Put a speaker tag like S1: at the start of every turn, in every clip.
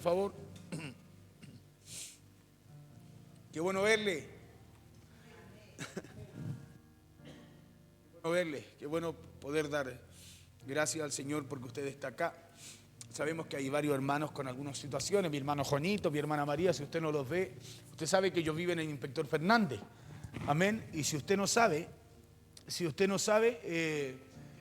S1: Por favor. Qué bueno verle. Qué bueno verle. Qué bueno poder dar gracias al Señor porque usted está acá. Sabemos que hay varios hermanos con algunas situaciones. Mi hermano Juanito, mi hermana María, si usted no los ve, usted sabe que ellos viven en el Inspector Fernández. Amén. Y si usted no sabe,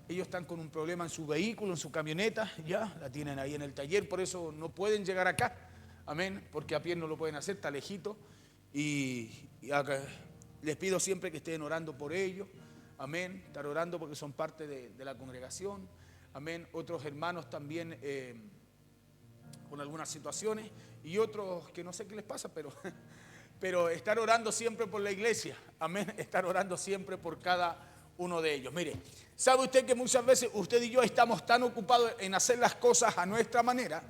S1: ellos están con un problema en su vehículo, en su camioneta, ya la tienen ahí en el taller, por eso no pueden llegar acá, amén, porque a pie no lo pueden hacer, está lejito, y acá, les pido siempre que estén orando por ellos, amén, estar orando porque son parte de la congregación, amén, otros hermanos también con algunas situaciones, y otros que no sé qué les pasa, pero estar orando siempre por la iglesia, amén, estar orando siempre por cada uno de ellos. Mire, ¿sabe usted que muchas veces usted y yo estamos tan ocupados en hacer las cosas a nuestra manera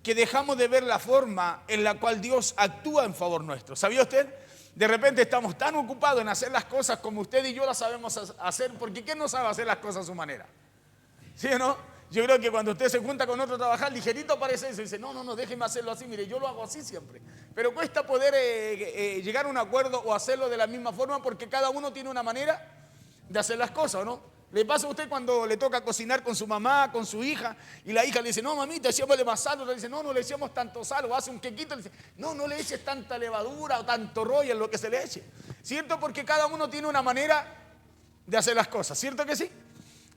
S1: que dejamos de ver la forma en la cual Dios actúa en favor nuestro? ¿Sabía usted? De repente estamos tan ocupados en hacer las cosas como usted y yo las sabemos hacer, porque ¿quién no sabe hacer las cosas a su manera? ¿Sí o no? Yo creo que cuando usted se junta con otro a trabajar, ligerito parece eso, y dice, no, déjeme hacerlo así, mire, yo lo hago así siempre. Pero cuesta poder llegar a un acuerdo o hacerlo de la misma forma porque cada uno tiene una manera de hacer las cosas, ¿no? Le pasa a usted cuando le toca cocinar con su mamá, con su hija, y la hija le dice, no, mamita, echémosle más sal, le dice, no le echemos tanto sal, o hace un quequito, le dice, no le eches tanta levadura o tanto rollo en lo que se le eche, ¿cierto? Porque cada uno tiene una manera de hacer las cosas, ¿cierto que sí?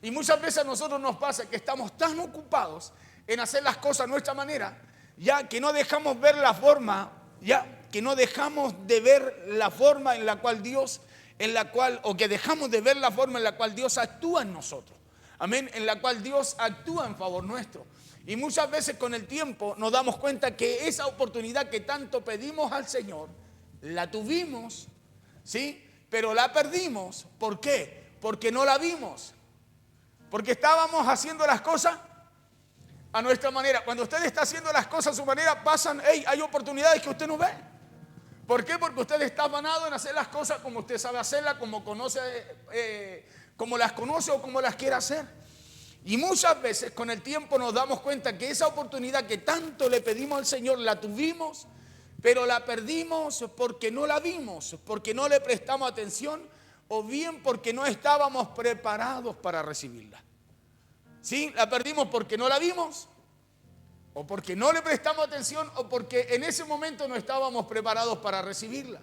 S1: Y muchas veces a nosotros nos pasa que estamos tan ocupados en hacer las cosas a nuestra manera, ya que no dejamos ver la forma, que dejamos de ver la forma en la cual Dios actúa en nosotros. Amén, en la cual Dios actúa en favor nuestro. Y muchas veces con el tiempo nos damos cuenta que esa oportunidad que tanto pedimos al Señor, la tuvimos, ¿sí? Pero la perdimos. ¿Por qué? Porque no la vimos. Porque estábamos haciendo las cosas a nuestra manera. Cuando usted está haciendo las cosas a su manera, hay oportunidades que usted no ve. ¿Por qué? Porque usted está afanado en hacer las cosas como usted sabe hacerlas, como las conoce o como las quiere hacer. Y muchas veces con el tiempo nos damos cuenta que esa oportunidad que tanto le pedimos al Señor la tuvimos, pero la perdimos porque no la vimos, porque no le prestamos atención o bien porque no estábamos preparados para recibirla. ¿Sí? La perdimos porque no la vimos, o porque no le prestamos atención, o porque en ese momento no estábamos preparados para recibirla.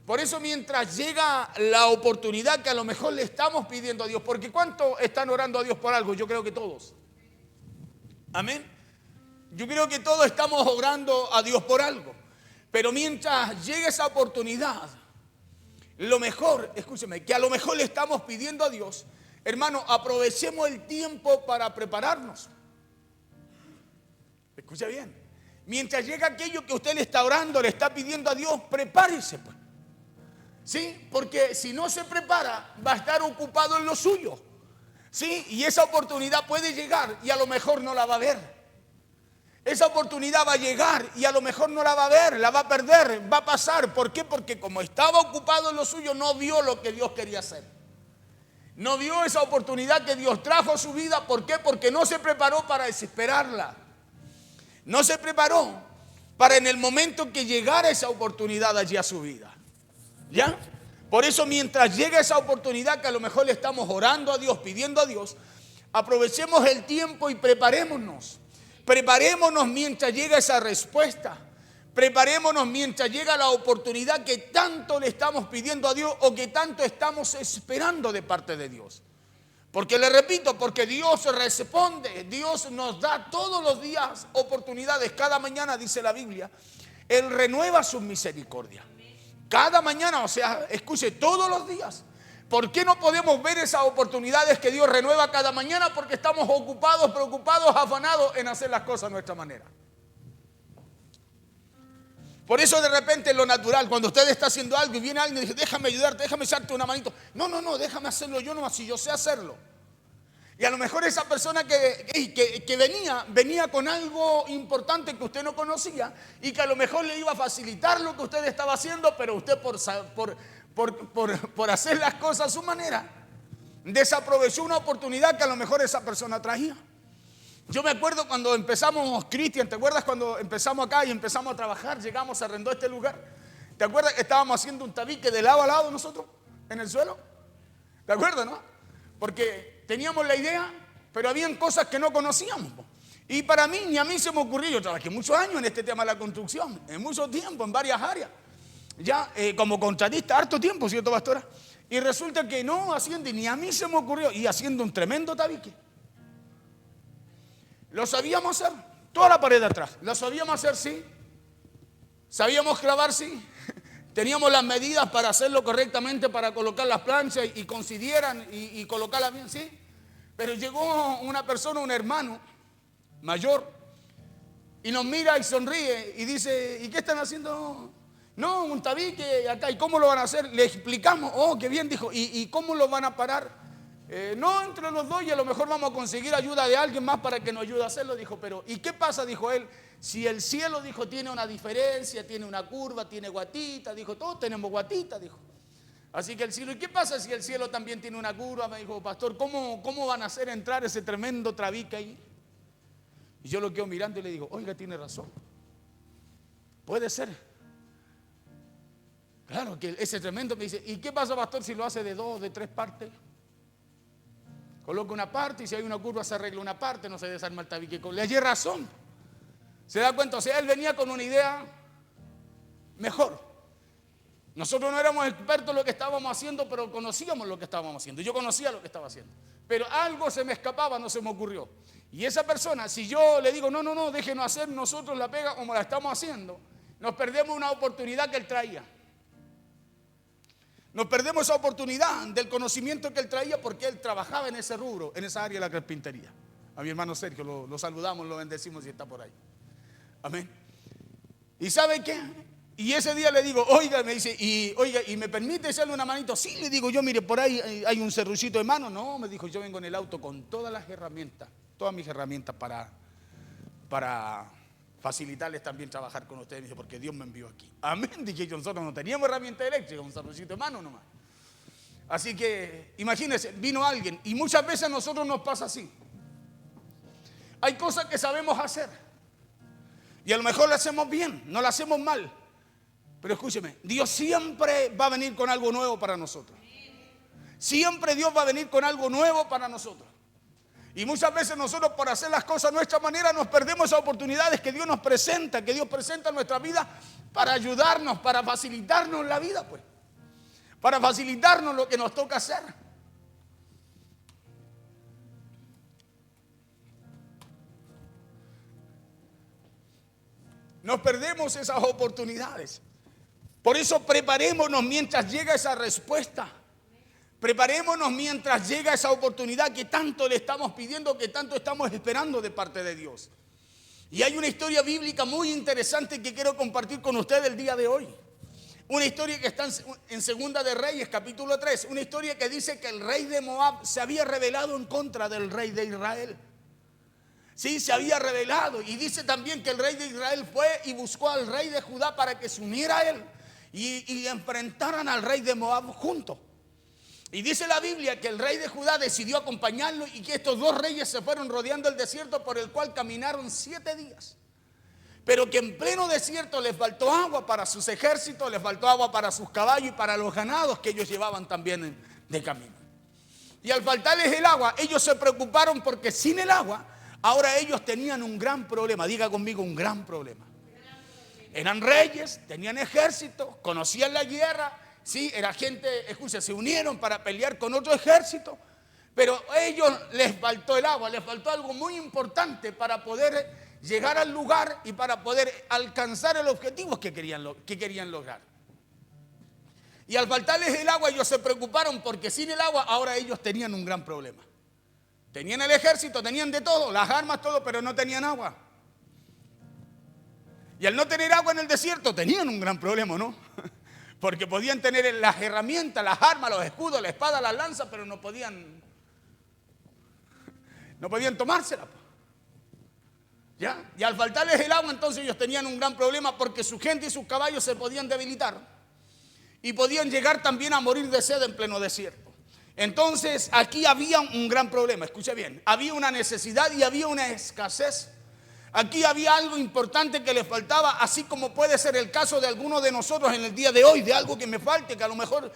S1: Por eso mientras llega la oportunidad que a lo mejor le estamos pidiendo a Dios, porque ¿cuántos están orando a Dios por algo? Yo creo que todos. Amén. Yo creo que todos estamos orando a Dios por algo. Pero mientras llegue esa oportunidad, lo mejor, escúcheme, que a lo mejor le estamos pidiendo a Dios, hermano, aprovechemos el tiempo para prepararnos. Escucha bien. Mientras llega aquello que usted le está orando, le está pidiendo a Dios, prepárese, pues. ¿Sí? Porque si no se prepara, va a estar ocupado en lo suyo. ¿Sí? Y esa oportunidad puede llegar y a lo mejor no la va a ver. Esa oportunidad va a llegar y a lo mejor no la va a ver, la va a perder, va a pasar. ¿Por qué? Porque como estaba ocupado en lo suyo, no vio lo que Dios quería hacer. No vio esa oportunidad que Dios trajo a su vida. ¿Por qué? Porque no se preparó para desesperarla. No se preparó para en el momento que llegara esa oportunidad allí a su vida. ¿Ya? Por eso mientras llega esa oportunidad que a lo mejor le estamos orando a Dios, pidiendo a Dios, aprovechemos el tiempo y preparémonos. Preparémonos mientras llega esa respuesta. Preparémonos mientras llega la oportunidad que tanto le estamos pidiendo a Dios o que tanto estamos esperando de parte de Dios. Porque le repito, porque Dios responde, Dios nos da todos los días oportunidades. Cada mañana, dice la Biblia, Él renueva su misericordia. Cada mañana, o sea, escuche, todos los días. ¿Por qué no podemos ver esas oportunidades que Dios renueva cada mañana? Porque estamos ocupados, preocupados, afanados en hacer las cosas a nuestra manera. Por eso de repente lo natural, cuando usted está haciendo algo y viene alguien y dice, déjame ayudarte, déjame echarte una manito. No, déjame hacerlo yo nomás, si yo sé hacerlo. Y a lo mejor esa persona que venía con algo importante que usted no conocía y que a lo mejor le iba a facilitar lo que usted estaba haciendo, pero usted por hacer las cosas a su manera, desaprovechó una oportunidad que a lo mejor esa persona traía. Yo me acuerdo cuando empezamos, Cristian, ¿te acuerdas cuando empezamos acá y empezamos a trabajar? Llegamos, arrendó este lugar. ¿Te acuerdas que estábamos haciendo un tabique de lado a lado nosotros, en el suelo? ¿Te acuerdas, no? Porque teníamos la idea, pero habían cosas que no conocíamos. Y para mí, ni a mí se me ocurrió. Yo trabajé muchos años en este tema de la construcción, en mucho tiempo, en varias áreas. Ya como contratista, harto tiempo, ¿cierto, pastora? Y resulta que no haciendo, ni a mí se me ocurrió, y haciendo un tremendo tabique. Lo sabíamos hacer, toda la pared de atrás. Lo sabíamos hacer, sí. Sabíamos clavar, sí. Teníamos las medidas para hacerlo correctamente, para colocar las planchas y coincidieran y colocarlas bien, sí. Pero llegó una persona, un hermano mayor, y nos mira y sonríe y dice, ¿y qué están haciendo? No, un tabique acá. ¿Y cómo lo van a hacer? Le explicamos. Oh, qué bien, dijo. ¿Y cómo lo van a parar? No, entre los dos, y a lo mejor vamos a conseguir ayuda de alguien más para que nos ayude a hacerlo. Dijo, pero ¿y qué pasa? Dijo él. Si el cielo, dijo, tiene una diferencia, tiene una curva, tiene guatita. Dijo, todos tenemos guatita, dijo. Así que el cielo, ¿y qué pasa si el cielo también tiene una curva? Me dijo, pastor, ¿cómo van a hacer entrar ese tremendo tabique ahí? Y yo lo quedo mirando y le digo, oiga, tiene razón. Puede ser. Claro que ese tremendo me dice, ¿y qué pasa, pastor, si lo hace de 2, de 3 partes? Coloca una parte y si hay una curva se arregla una parte, no se desarma el tabique. Le hallé razón. ¿Se da cuenta? O sea, él venía con una idea mejor. Nosotros no éramos expertos en lo que estábamos haciendo, pero conocíamos lo que estábamos haciendo. Yo conocía lo que estaba haciendo. Pero algo se me escapaba, no se me ocurrió. Y esa persona, si yo le digo, no, déjenos hacer nosotros la pega como la estamos haciendo, nos perdemos una oportunidad que él traía. Nos perdemos esa oportunidad del conocimiento que él traía porque él trabajaba en ese rubro, en esa área de la carpintería. A mi hermano Sergio lo saludamos, lo bendecimos y está por ahí. Amén. ¿Y sabe qué? Y ese día le digo, oiga, me dice, ¿y me permite echarle una manito? Sí, le digo yo, mire, por ahí hay un serruchito de mano. No, me dijo, yo vengo en el auto con todas las herramientas, todas mis herramientas para facilitarles también trabajar con ustedes. Me dice, porque Dios me envió aquí. Amén. Dije yo, nosotros no teníamos herramienta eléctrica, un serruchito de mano nomás. Así que, imagínense, vino alguien, y muchas veces a nosotros nos pasa así. Hay cosas que sabemos hacer, y a lo mejor las hacemos bien, no las hacemos mal. Pero escúcheme, Dios siempre va a venir con algo nuevo para nosotros. Siempre Dios va a venir con algo nuevo para nosotros. Y muchas veces nosotros, por hacer las cosas a nuestra manera, nos perdemos esas oportunidades que Dios nos presenta, que Dios presenta en nuestra vida para ayudarnos, para facilitarnos la vida, pues. Para facilitarnos lo que nos toca hacer. Nos perdemos esas oportunidades. Por eso preparémonos mientras llega esa respuesta. Preparémonos mientras llega esa oportunidad que tanto le estamos pidiendo, que tanto estamos esperando de parte de Dios. Y hay una historia bíblica muy interesante que quiero compartir con ustedes el día de hoy. Una historia que está en Segunda de Reyes, capítulo 3. Una historia que dice que el rey de Moab se había rebelado en contra del rey de Israel. Sí, se había rebelado. Y dice también que el rey de Israel fue y buscó al rey de Judá para que se uniera a él y enfrentaran al rey de Moab juntos. Y dice la Biblia que el rey de Judá decidió acompañarlo y que estos dos reyes se fueron rodeando el desierto por el cual caminaron 7 días. Pero que en pleno desierto les faltó agua para sus ejércitos, les faltó agua para sus caballos y para los ganados que ellos llevaban también de camino. Y al faltarles el agua, ellos se preocuparon porque sin el agua, ahora ellos tenían un gran problema. Diga conmigo, un gran problema. Eran reyes, tenían ejército, conocían la guerra. Sí, era gente, escucha, se unieron para pelear con otro ejército, pero a ellos les faltó el agua, les faltó algo muy importante para poder llegar al lugar y para poder alcanzar el objetivo que querían lograr. Y al faltarles el agua, ellos se preocuparon porque sin el agua ahora ellos tenían un gran problema. Tenían el ejército, tenían de todo, las armas, todo, pero no tenían agua. Y al no tener agua en el desierto, tenían un gran problema, ¿no? Porque podían tener las herramientas, las armas, los escudos, la espada, la lanza, pero no podían tomársela. ¿Ya? Y al faltarles el agua, entonces ellos tenían un gran problema porque su gente y sus caballos se podían debilitar y podían llegar también a morir de sed en pleno desierto. Entonces aquí había un gran problema, escucha bien, había una necesidad y había una escasez. Aquí había algo importante que le faltaba, así como puede ser el caso de algunos de nosotros en el día de hoy, de algo que me falte, que a lo mejor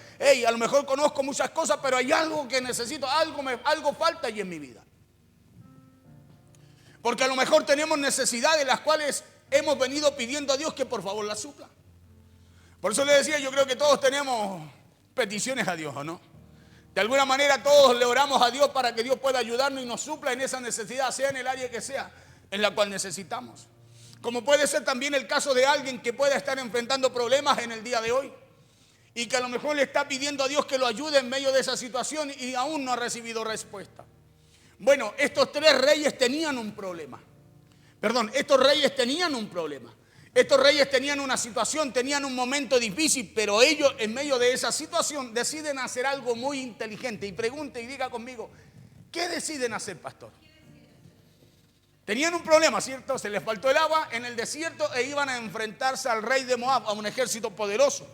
S1: conozco muchas cosas, pero hay algo que necesito, algo falta allí en mi vida. Porque a lo mejor tenemos necesidades las cuales hemos venido pidiendo a Dios que por favor las supla. Por eso le decía, yo creo que todos tenemos peticiones a Dios, ¿o no? De alguna manera todos le oramos a Dios para que Dios pueda ayudarnos y nos supla en esa necesidad, sea en el área que sea, en la cual necesitamos. Como puede ser también el caso de alguien que pueda estar enfrentando problemas en el día de hoy y que a lo mejor le está pidiendo a Dios que lo ayude en medio de esa situación y aún no ha recibido respuesta. Bueno, estos reyes tenían un problema. Estos reyes tenían una situación, tenían un momento difícil, pero ellos en medio de esa situación deciden hacer algo muy inteligente. Y pregunte y diga conmigo, ¿qué deciden hacer, pastor? Tenían un problema, ¿cierto? Se les faltó el agua en el desierto e iban a enfrentarse al rey de Moab, a un ejército poderoso.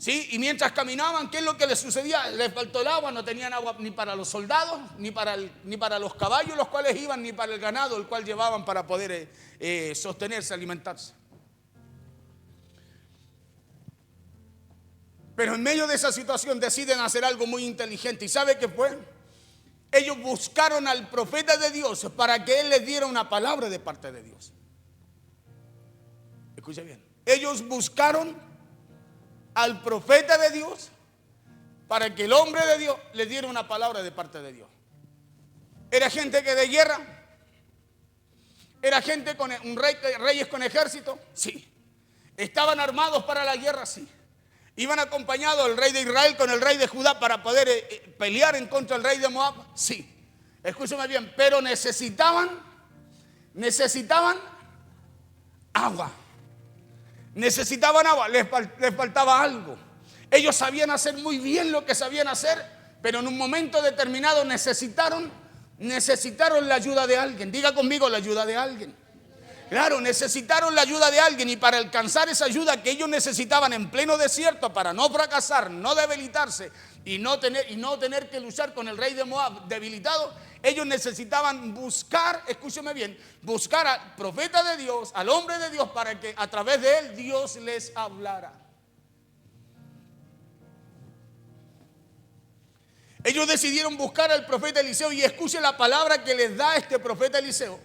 S1: ¿Sí? Y mientras caminaban, ¿qué es lo que les sucedía? Les faltó el agua, no tenían agua ni para los soldados, ni para los caballos los cuales iban, ni para el ganado el cual llevaban para poder sostenerse, alimentarse. Pero en medio de esa situación deciden hacer algo muy inteligente. ¿Y sabe qué fue? Ellos buscaron al profeta de Dios para que él les diera una palabra de parte de Dios. Escucha bien. Ellos buscaron al profeta de Dios para que el hombre de Dios le diera una palabra de parte de Dios. Era gente que de guerra, era gente con reyes con ejército, sí. Estaban armados para la guerra, sí. Iban acompañados el rey de Israel con el rey de Judá para poder pelear en contra del rey de Moab, sí. Escúchame bien, pero necesitaban agua. Necesitaban agua, les faltaba algo. Ellos sabían hacer muy bien lo que sabían hacer, pero en un momento determinado necesitaron la ayuda de alguien. Diga conmigo, la ayuda de alguien. Claro, necesitaron la ayuda de alguien, y para alcanzar esa ayuda que ellos necesitaban en pleno desierto para no fracasar, no debilitarse y no tener que luchar con el rey de Moab debilitado, ellos necesitaban buscar, escúcheme bien, buscar al profeta de Dios, al hombre de Dios, para que a través de él Dios les hablara. Ellos decidieron buscar al profeta Eliseo, y escuche la palabra que les da este profeta Eliseo,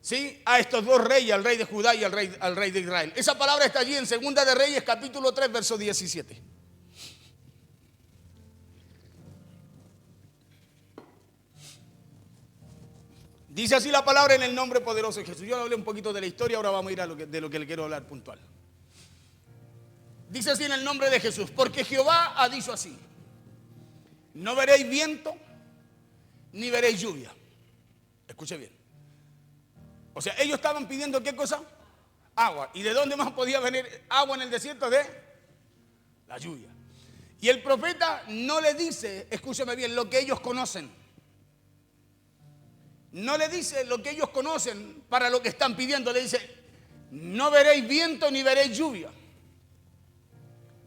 S1: ¿sí? A estos dos reyes, al rey de Judá y al rey de Israel. Esa palabra está allí en Segunda de Reyes, capítulo 3, verso 17. Dice así la palabra en el nombre poderoso de Jesús. Yo hablé un poquito de la historia, ahora vamos a ir a de lo que le quiero hablar puntual. Dice así en el nombre de Jesús: porque Jehová ha dicho así: no veréis viento ni veréis lluvia. Escuche bien. O sea, ellos estaban pidiendo ¿qué cosa? Agua. ¿Y de dónde más podía venir agua en el desierto? De la lluvia. Y el profeta no le dice, escúcheme bien, lo que ellos conocen. No le dice lo que ellos conocen para lo que están pidiendo. Le dice: no veréis viento ni veréis lluvia.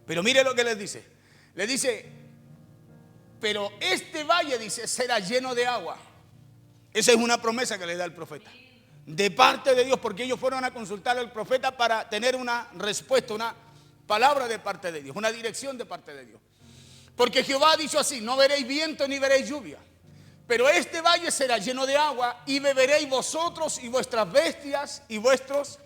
S1: Pero mire lo que les dice. Le dice: pero este valle, dice, será lleno de agua. Esa es una promesa que le da el profeta de parte de Dios, porque ellos fueron a consultar al profeta para tener una respuesta, una palabra de parte de Dios, una dirección de parte de Dios. Porque Jehová ha dicho así: no veréis viento ni veréis lluvia, pero este valle será lleno de agua, y beberéis vosotros y vuestras bestias y vuestros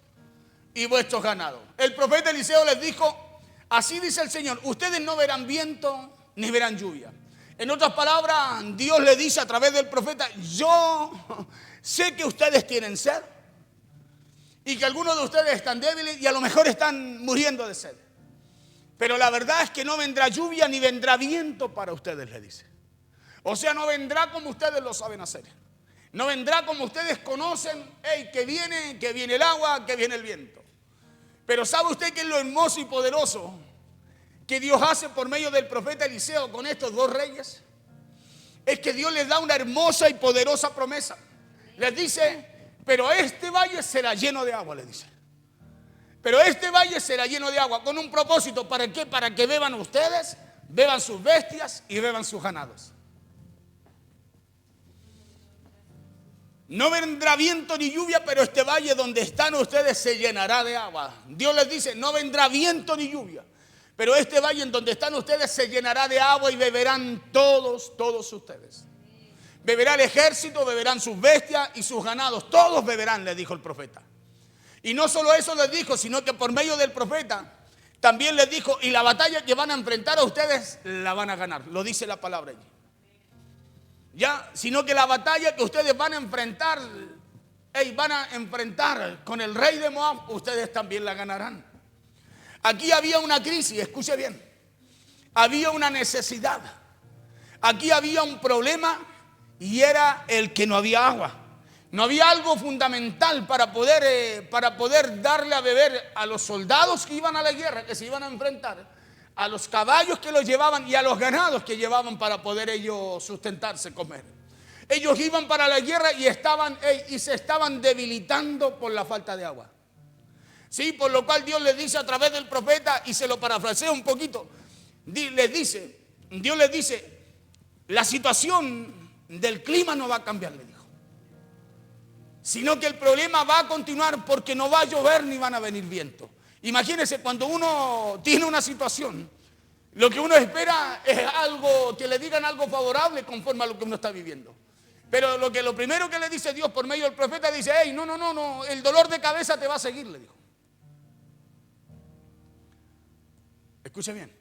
S1: ganados. El profeta Eliseo les dijo: así dice el Señor, ustedes no verán viento ni verán lluvia. En otras palabras, Dios le dice a través del profeta: yo sé que ustedes tienen sed y que algunos de ustedes están débiles y a lo mejor están muriendo de sed, pero la verdad es que no vendrá lluvia ni vendrá viento para ustedes, le dice. O sea, no vendrá como ustedes lo saben hacer. No vendrá como ustedes conocen, que viene el agua, que viene el viento. Pero ¿sabe usted qué es lo hermoso y poderoso que Dios hace por medio del profeta Eliseo con estos dos reyes? Es que Dios les da una hermosa y poderosa promesa. Les dice: pero este valle será lleno de agua, les dice. Pero este valle será lleno de agua, con un propósito. ¿Para qué? Para que beban ustedes, beban sus bestias y beban sus ganados. No vendrá viento ni lluvia, pero este valle donde están ustedes se llenará de agua. Dios les dice, no vendrá viento ni lluvia, pero este valle en donde están ustedes se llenará de agua y beberán todos ustedes. Beberá el ejército, beberán sus bestias y sus ganados. Todos beberán, les dijo el profeta. Y no solo eso les dijo, sino que por medio del profeta también les dijo, y la batalla que van a enfrentar a ustedes la van a ganar. Lo dice la palabra allí. Ya, sino que la batalla que ustedes van a enfrentar con el rey de Moab, ustedes también la ganarán. Aquí había una crisis, escuche bien. Había una necesidad. Aquí había un problema y era el que no había agua. No había algo fundamental para poder darle a beber a los soldados que iban a la guerra, que se iban a enfrentar, a los caballos que los llevaban y a los ganados que llevaban para poder ellos sustentarse, comer. Ellos iban para la guerra y se estaban debilitando por la falta de agua. Sí, por lo cual Dios les dice a través del profeta, y se lo parafraseo un poquito, Dios les dice, la situación del clima no va a cambiar, le dijo, sino que el problema va a continuar porque no va a llover ni van a venir vientos. Imagínense, cuando uno tiene una situación, lo que uno espera es algo, que le digan algo favorable conforme a lo que uno está viviendo. Pero lo primero que le dice Dios por medio del profeta, dice, hey, no, el dolor de cabeza te va a seguir, le dijo. Escuche bien.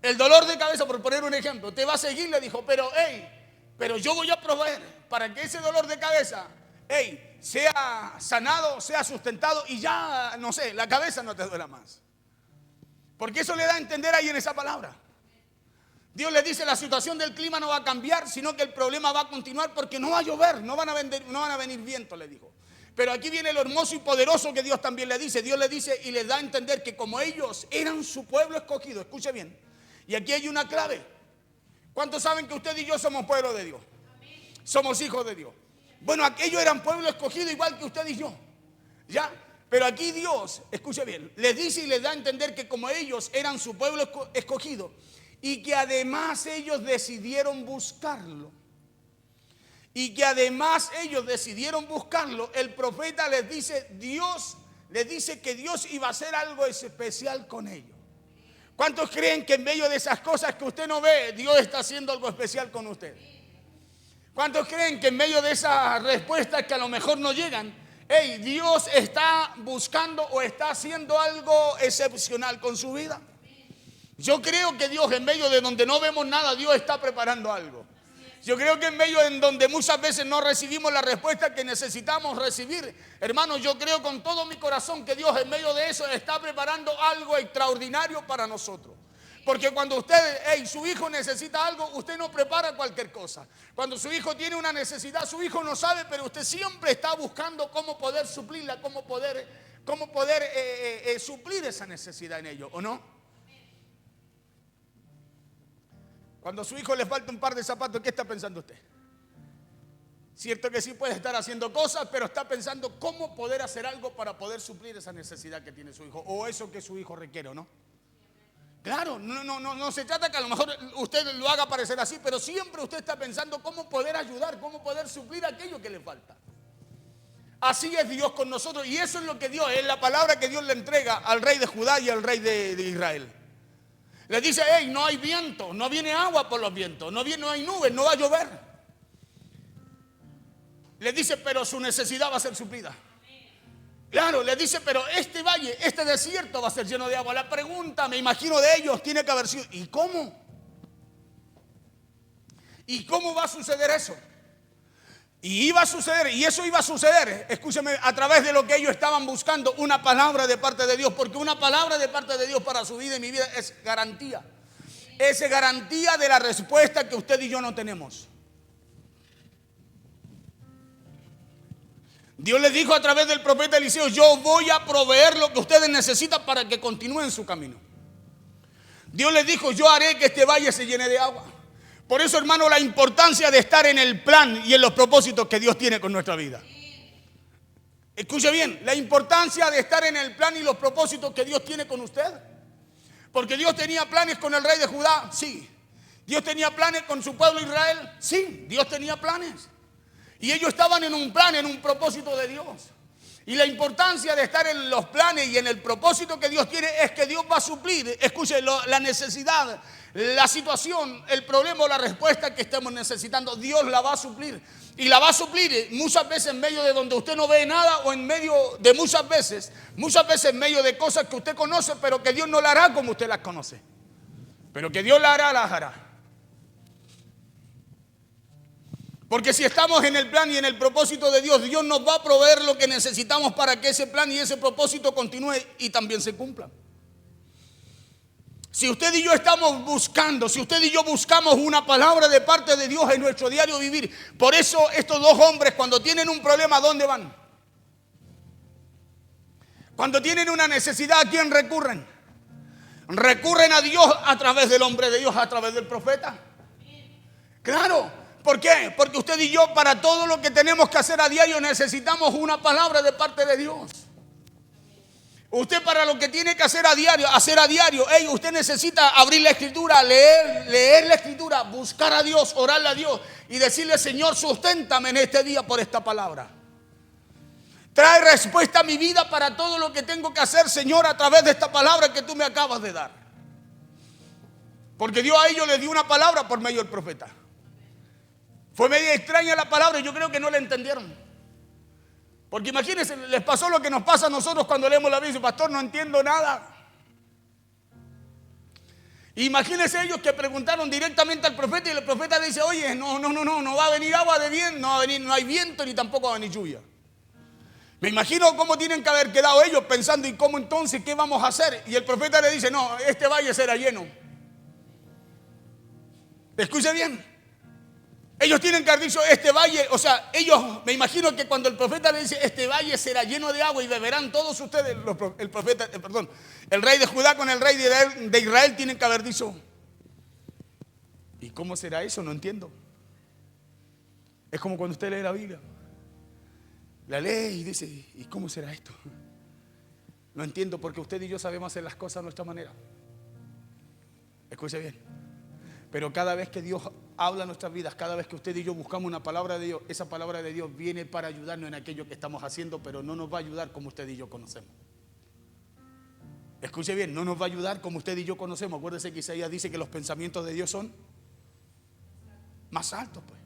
S1: El dolor de cabeza, por poner un ejemplo, te va a seguir, le dijo, pero yo voy a proveer para que ese dolor de cabeza, sea sanado, sea sustentado y ya, no sé, la cabeza no te duela más. Porque eso le da a entender ahí en esa palabra. Dios le dice, la situación del clima no va a cambiar, sino que el problema va a continuar porque no va a llover, no van a venir vientos, le dijo. Pero aquí viene lo hermoso y poderoso que Dios también le dice. Dios le dice y les da a entender que como ellos eran su pueblo escogido, escuche bien, y aquí hay una clave. ¿Cuántos saben que usted y yo somos pueblo de Dios? Somos hijos de Dios. Bueno, aquellos eran pueblo escogido igual que usted y yo, ¿ya? Pero aquí Dios, escuche bien, les dice y les da a entender que como ellos eran su pueblo escogido y que además ellos decidieron buscarlo, el profeta les dice que Dios iba a hacer algo especial con ellos. ¿Cuántos creen que en medio de esas cosas que usted no ve, Dios está haciendo algo especial con usted? ¿Cuántos creen que en medio de esas respuestas que a lo mejor no llegan, Dios está buscando o está haciendo algo excepcional con su vida? Yo creo que Dios, en medio de donde no vemos nada, Dios está preparando algo. Yo creo que en medio en donde muchas veces no recibimos la respuesta que necesitamos recibir, hermanos, yo creo con todo mi corazón que Dios en medio de eso está preparando algo extraordinario para nosotros. Porque cuando usted, su hijo necesita algo, usted no prepara cualquier cosa. Cuando su hijo tiene una necesidad, su hijo no sabe, pero usted siempre está buscando cómo poder suplirla, cómo poder suplir esa necesidad en ello, ¿o no? Cuando a su hijo le falta un par de zapatos, ¿qué está pensando usted? Cierto que sí puede estar haciendo cosas, pero está pensando cómo poder hacer algo para poder suplir esa necesidad que tiene su hijo, o eso que su hijo requiere, ¿o no? Claro, no se trata que a lo mejor usted lo haga parecer así, pero siempre usted está pensando cómo poder ayudar, cómo poder suplir aquello que le falta. Así es Dios con nosotros, y eso es lo que Dios, es la palabra que Dios le entrega al rey de Judá y al rey de Israel. Le dice, no hay viento, no viene agua por los vientos, no hay nubes, no va a llover. Le dice, pero su necesidad va a ser suplida. Claro, le dice, pero este valle, este desierto va a ser lleno de agua. La pregunta, me imagino, de ellos tiene que haber sido, ¿y cómo? ¿Y cómo va a suceder eso? Y iba a suceder, y eso iba a suceder, escúcheme, a través de lo que ellos estaban buscando, una palabra de parte de Dios, porque una palabra de parte de Dios para su vida y mi vida es garantía. Es garantía de la respuesta que usted y yo no tenemos. Dios les dijo a través del profeta Eliseo, yo voy a proveer lo que ustedes necesitan para que continúen su camino. Dios les dijo, yo haré que este valle se llene de agua. Por eso, hermano, la importancia de estar en el plan y en los propósitos que Dios tiene con nuestra vida. Escuche bien, la importancia de estar en el plan y los propósitos que Dios tiene con usted. Porque Dios tenía planes con el rey de Judá, sí. Dios tenía planes con su pueblo Israel, sí. Dios tenía planes. Y ellos estaban en un plan, en un propósito de Dios. Y la importancia de estar en los planes y en el propósito que Dios tiene es que Dios va a suplir, escuche, la necesidad, la situación, el problema o la respuesta que estemos necesitando. Dios la va a suplir. Y la va a suplir muchas veces en medio de donde usted no ve nada, o en medio de muchas veces en medio de cosas que usted conoce, pero que Dios no la hará como usted las conoce. Pero que Dios la hará, las hará. Porque si estamos en el plan y en el propósito de Dios, Dios nos va a proveer lo que necesitamos para que ese plan y ese propósito continúe y también se cumpla. Si usted y yo estamos buscando, si usted y yo buscamos una palabra de parte de Dios en nuestro diario vivir, por eso estos dos hombres cuando tienen un problema, ¿a dónde van? Cuando tienen una necesidad, ¿a quién recurren? Recurren a Dios a través del hombre de Dios, a través del profeta. Claro. ¿Por qué? Porque usted y yo para todo lo que tenemos que hacer a diario necesitamos una palabra de parte de Dios. Usted para lo que tiene que hacer a diario, usted necesita abrir la escritura, leer la escritura, buscar a Dios, orarle a Dios y decirle: Señor, susténtame en este día por esta palabra. Trae respuesta a mi vida para todo lo que tengo que hacer, Señor, a través de esta palabra que tú me acabas de dar. Porque Dios a ellos les dio una palabra por medio del profeta. Fue media extraña la palabra y yo creo que no la entendieron. Porque imagínense, les pasó lo que nos pasa a nosotros cuando leemos la Biblia. Pastor, no entiendo nada. Imagínense ellos que preguntaron directamente al profeta y el profeta le dice: oye, no va a venir agua de viento, no hay viento ni tampoco va a venir lluvia. Me imagino cómo tienen que haber quedado ellos pensando: ¿y cómo entonces qué vamos a hacer? Y el profeta le dice: no, este valle será lleno. Escuche bien. Ellos tienen que haber dicho: este valle, o sea, ellos, me imagino que cuando el profeta le dice: este valle será lleno de agua y beberán todos ustedes, el rey de Judá con el rey de Israel tienen que haber dicho: ¿y cómo será eso? No entiendo. Es como cuando usted lee la Biblia, la lee y dice: ¿y cómo será esto? No entiendo, porque usted y yo sabemos hacer las cosas a nuestra manera. Escuche bien. Pero cada vez que Dios habla en nuestras vidas, cada vez que usted y yo buscamos una palabra de Dios, esa palabra de Dios viene para ayudarnos en aquello que estamos haciendo, pero no nos va a ayudar como usted y yo conocemos. Escuche bien, no nos va a ayudar como usted y yo conocemos. Acuérdese que Isaías dice que los pensamientos de Dios son más altos, pues,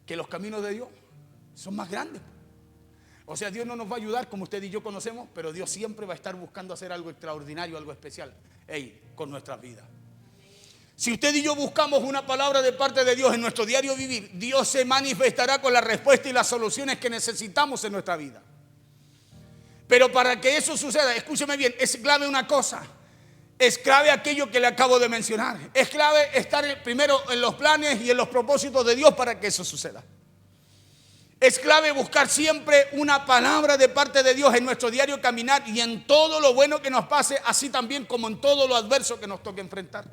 S1: que los caminos de Dios son más grandes, pues. O sea, Dios no nos va a ayudar como usted y yo conocemos, pero Dios siempre va a estar buscando hacer algo extraordinario, algo especial, con nuestras vidas. Si usted y yo buscamos una palabra de parte de Dios en nuestro diario vivir, Dios se manifestará con la respuesta y las soluciones que necesitamos en nuestra vida. Pero para que eso suceda, escúcheme bien, es clave una cosa. Es clave aquello que le acabo de mencionar. Es clave estar primero en los planes y en los propósitos de Dios para que eso suceda. Es clave buscar siempre una palabra de parte de Dios en nuestro diario caminar y en todo lo bueno que nos pase, así también como en todo lo adverso que nos toque enfrentar.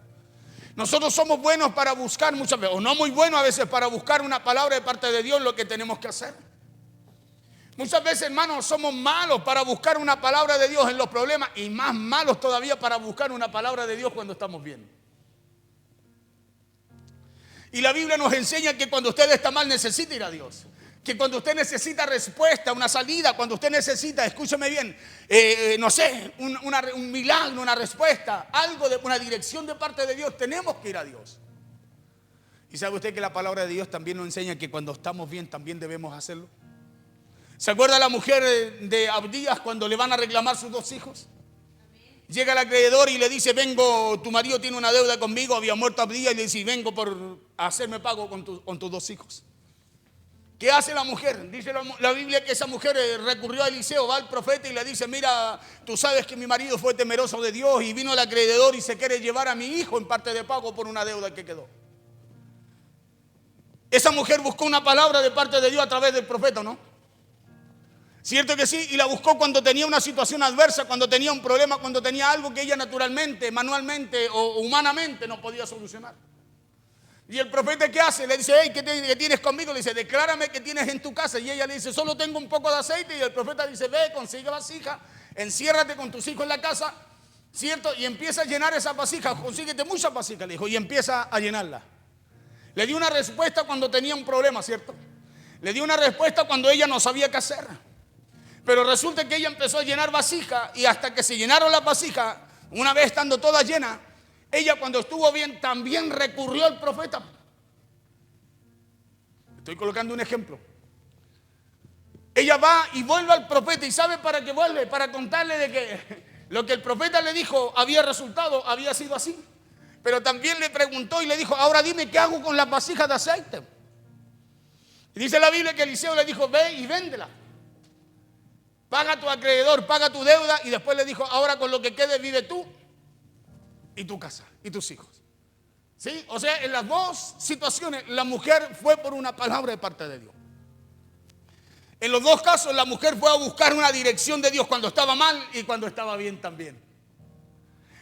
S1: Nosotros somos buenos para buscar muchas veces, o no muy buenos a veces, para buscar una palabra de parte de Dios, lo que tenemos que hacer. Muchas veces, hermanos, somos malos para buscar una palabra de Dios en los problemas y más malos todavía para buscar una palabra de Dios cuando estamos bien. Y la Biblia nos enseña que cuando usted está mal necesita ir a Dios. Que cuando usted necesita respuesta, una salida, cuando usted necesita, escúcheme bien, un milagro, una respuesta, algo de una dirección de parte de Dios, tenemos que ir a Dios. Y sabe usted que la palabra de Dios también nos enseña que cuando estamos bien también debemos hacerlo. ¿Se acuerda la mujer de Abdías cuando le van a reclamar sus 2 hijos? Llega el acreedor y le dice: vengo, tu marido tiene una deuda conmigo, había muerto Abdías, y le dice: vengo por hacerme pago con tus 2 hijos. ¿Qué hace la mujer? Dice la Biblia que esa mujer recurrió a Eliseo, va al profeta y le dice: mira, tú sabes que mi marido fue temeroso de Dios y vino el acreedor y se quiere llevar a mi hijo en parte de pago por una deuda que quedó. Esa mujer buscó una palabra de parte de Dios a través del profeta, ¿no? Cierto que sí, y la buscó cuando tenía una situación adversa, cuando tenía un problema, cuando tenía algo que ella naturalmente, manualmente o humanamente no podía solucionar. Y el profeta, ¿qué hace? Le dice: hey, ¿qué tienes conmigo? Le dice: declárame qué tienes en tu casa. Y ella le dice: solo tengo un poco de aceite. Y el profeta dice: ve, consigue vasija, enciérrate con tus hijos en la casa ¿cierto? Y empieza a llenar esa vasija, consíguete muchas vasijas, le dijo, y empieza a llenarla. Le dio una respuesta cuando tenía un problema, ¿cierto? Le dio una respuesta cuando ella no sabía qué hacer. Pero resulta que ella empezó a llenar vasijas y hasta que se llenaron las vasijas, una vez estando todas llenas, ella cuando estuvo bien también recurrió al profeta. Estoy colocando un ejemplo. Ella va y vuelve al profeta y ¿sabe para qué vuelve? Para contarle de que lo que el profeta le dijo había resultado, había sido así. Pero también le preguntó y le dijo, ahora dime qué hago con las vasijas de aceite. Y dice la Biblia que Eliseo le dijo, ve y véndela. Paga a tu acreedor, paga tu deuda. Y después le dijo, ahora con lo que quede vive tú y tu casa y tus hijos. ¿Sí? O sea, en las dos situaciones la mujer fue por una palabra de parte de Dios. En los dos casos la mujer fue a buscar una dirección de Dios cuando estaba mal y cuando estaba bien también.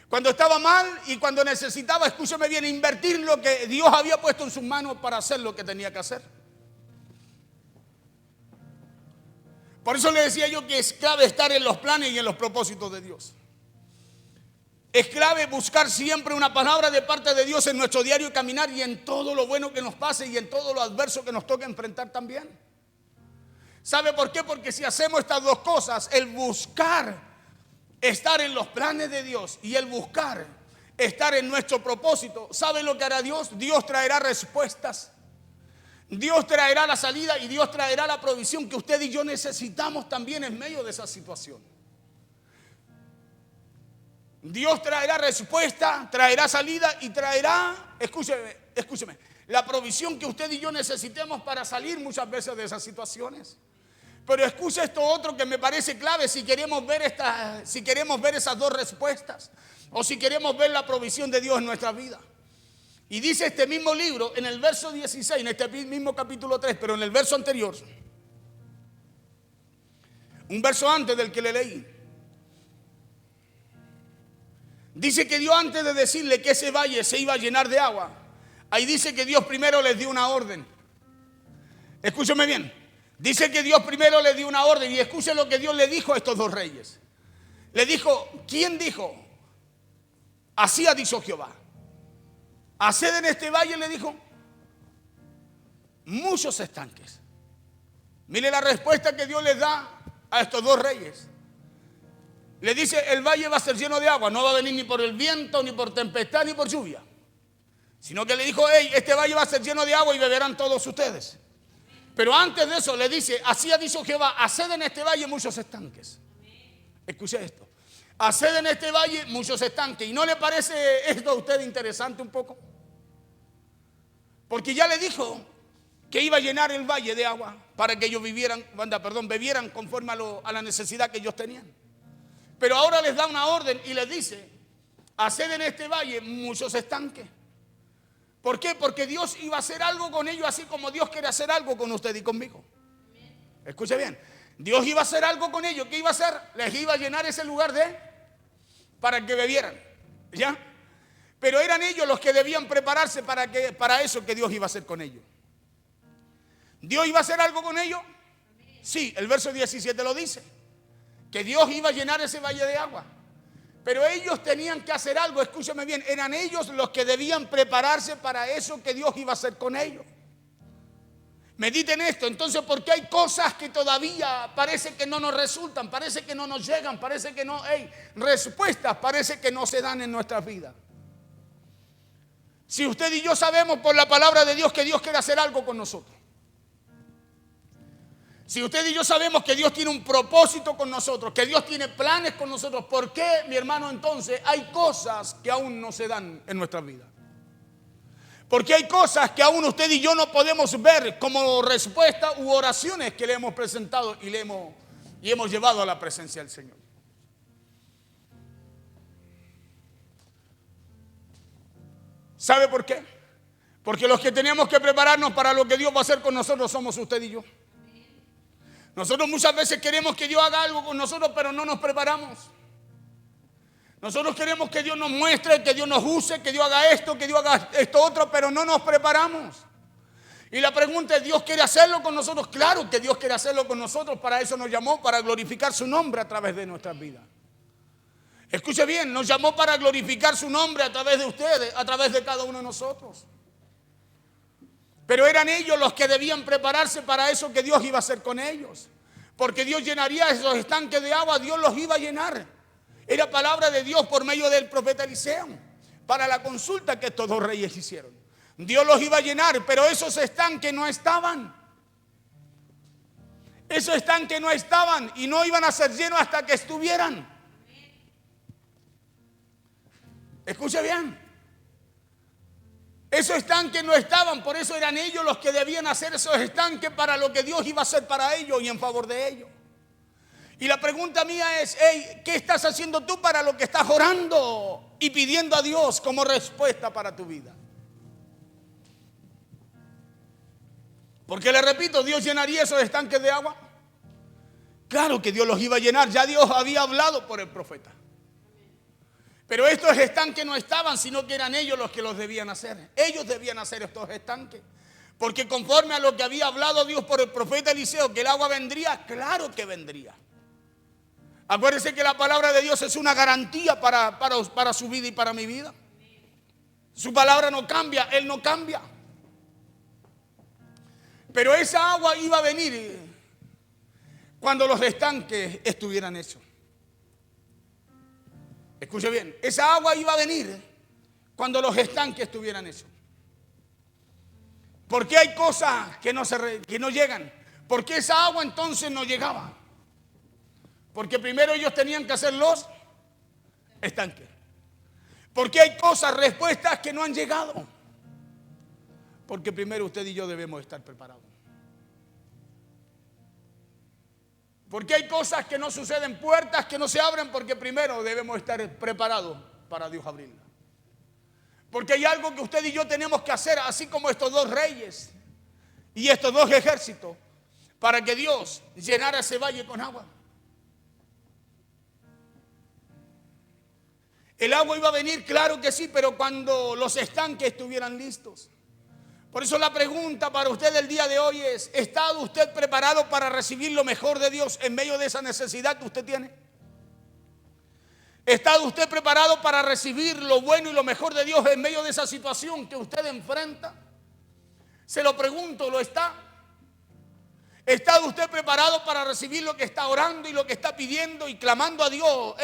S1: Cuando estaba mal y cuando necesitaba, escúcheme bien, invertir lo que Dios había puesto en sus manos para hacer lo que tenía que hacer. Por eso le decía yo que es clave estar en los planes y en los propósitos de Dios. Es clave buscar siempre una palabra de parte de Dios en nuestro diario caminar y en todo lo bueno que nos pase y en todo lo adverso que nos toque enfrentar también. ¿Sabe por qué? Porque si hacemos estas dos cosas, el buscar estar en los planes de Dios y el buscar estar en nuestro propósito, ¿sabe lo que hará Dios? Dios traerá respuestas. Dios traerá la salida y Dios traerá la provisión que usted y yo necesitamos también en medio de esa situación. Dios traerá respuesta, traerá salida y traerá, escúcheme, la provisión que usted y yo necesitemos para salir muchas veces de esas situaciones. Pero escucha esto otro que me parece clave si queremos ver esas dos respuestas o si queremos ver la provisión de Dios en nuestra vida. Y dice este mismo libro en el verso 16, en este mismo capítulo 3, pero en el verso anterior, un verso antes del que le leí, dice que Dios antes de decirle que ese valle se iba a llenar de agua, ahí dice que Dios primero les dio una orden. Escúcheme bien. Dice que Dios primero le dio una orden y escuche lo que Dios le dijo a estos dos reyes. Le dijo, ¿quién dijo? Así ha dicho Jehová. Haced en este valle, le dijo, muchos estanques. Mire la respuesta que Dios les da a estos dos reyes. Le dice, el valle va a ser lleno de agua, no va a venir ni por el viento, ni por tempestad, ni por lluvia. Sino que le dijo, hey, este valle va a ser lleno de agua y beberán todos ustedes. Pero antes de eso le dice, así ha dicho Jehová, haced en este valle muchos estanques. Escuche esto. Haced en este valle muchos estanques. ¿Y no le parece esto a usted interesante un poco? Porque ya le dijo que iba a llenar el valle de agua para que ellos bebieran conforme a la necesidad que ellos tenían. Pero ahora les da una orden y les dice, haced en este valle muchos estanques. ¿Por qué? Porque Dios iba a hacer algo con ellos así como Dios quiere hacer algo con usted y conmigo. Escuche bien. Dios iba a hacer algo con ellos. ¿Qué iba a hacer? Les iba a llenar ese lugar para que bebieran. ¿Ya? Pero eran ellos los que debían prepararse para eso que Dios iba a hacer con ellos. ¿Dios iba a hacer algo con ellos? Sí, el verso 17 lo dice. Que Dios iba a llenar ese valle de agua. Pero ellos tenían que hacer algo, escúchame bien, eran ellos los que debían prepararse para eso que Dios iba a hacer con ellos. Mediten esto, entonces, porque hay cosas que todavía parece que no nos resultan, parece que no nos llegan, parece que no hay respuestas, parece que no se dan en nuestras vidas. Si usted y yo sabemos por la palabra de Dios que Dios quiere hacer algo con nosotros. Si usted y yo sabemos que Dios tiene un propósito con nosotros, que Dios tiene planes con nosotros, ¿por qué, mi hermano, entonces hay cosas que aún no se dan en nuestra vida? Porque hay cosas que aún usted y yo no podemos ver como respuesta u oraciones que le hemos presentado y hemos llevado a la presencia del Señor. ¿Sabe por qué? Porque los que tenemos que prepararnos para lo que Dios va a hacer con nosotros somos usted y yo. Nosotros muchas veces queremos que Dios haga algo con nosotros, pero no nos preparamos. Nosotros queremos que Dios nos muestre, que Dios nos use, que Dios haga esto otro, pero no nos preparamos. Y la pregunta es, ¿Dios quiere hacerlo con nosotros? Claro que Dios quiere hacerlo con nosotros, para eso nos llamó, para glorificar su nombre a través de nuestras vidas. Escuche bien, nos llamó para glorificar su nombre a través de ustedes, a través de cada uno de nosotros. Pero eran ellos los que debían prepararse para eso que Dios iba a hacer con ellos. Porque Dios llenaría esos estanques de agua, Dios los iba a llenar. Era palabra de Dios por medio del profeta Eliseo para la consulta que estos dos reyes hicieron. Dios los iba a llenar, pero esos estanques no estaban. Esos estanques no estaban y no iban a ser llenos hasta que estuvieran. Escuche bien. Esos estanques no estaban, por eso eran ellos los que debían hacer esos estanques para lo que Dios iba a hacer para ellos y en favor de ellos. Y la pregunta mía es, hey, ¿qué estás haciendo tú para lo que estás orando y pidiendo a Dios como respuesta para tu vida? Porque le repito, ¿Dios llenaría esos estanques de agua? Claro que Dios los iba a llenar, ya Dios había hablado por el profeta. Pero estos estanques no estaban, sino que eran ellos los que los debían hacer. Ellos debían hacer estos estanques. Porque conforme a lo que había hablado Dios por el profeta Eliseo, que el agua vendría, claro que vendría. Acuérdense que la palabra de Dios es una garantía para su vida y para mi vida. Su palabra no cambia, Él no cambia. Pero esa agua iba a venir cuando los estanques estuvieran hechos. Escuche bien, esa agua iba a venir cuando los estanques estuvieran hechos. ¿Por qué hay cosas que no llegan? ¿Por qué esa agua entonces no llegaba? Porque primero ellos tenían que hacer los estanques. ¿Por qué hay cosas, respuestas que no han llegado? Porque primero usted y yo debemos estar preparados. Porque hay cosas que no suceden, puertas que no se abren, porque primero debemos estar preparados para Dios abrirlas. Porque hay algo que usted y yo tenemos que hacer, así como estos dos reyes y estos dos ejércitos, para que Dios llenara ese valle con agua. El agua iba a venir, claro que sí, pero cuando los estanques estuvieran listos. Por eso la pregunta para usted el día de hoy es, ¿está usted preparado para recibir lo mejor de Dios en medio de esa necesidad que usted tiene? ¿Está usted preparado para recibir lo bueno y lo mejor de Dios en medio de esa situación que usted enfrenta? Se lo pregunto, ¿lo está? ¿Está usted preparado para recibir lo que está orando y lo que está pidiendo y clamando a Dios,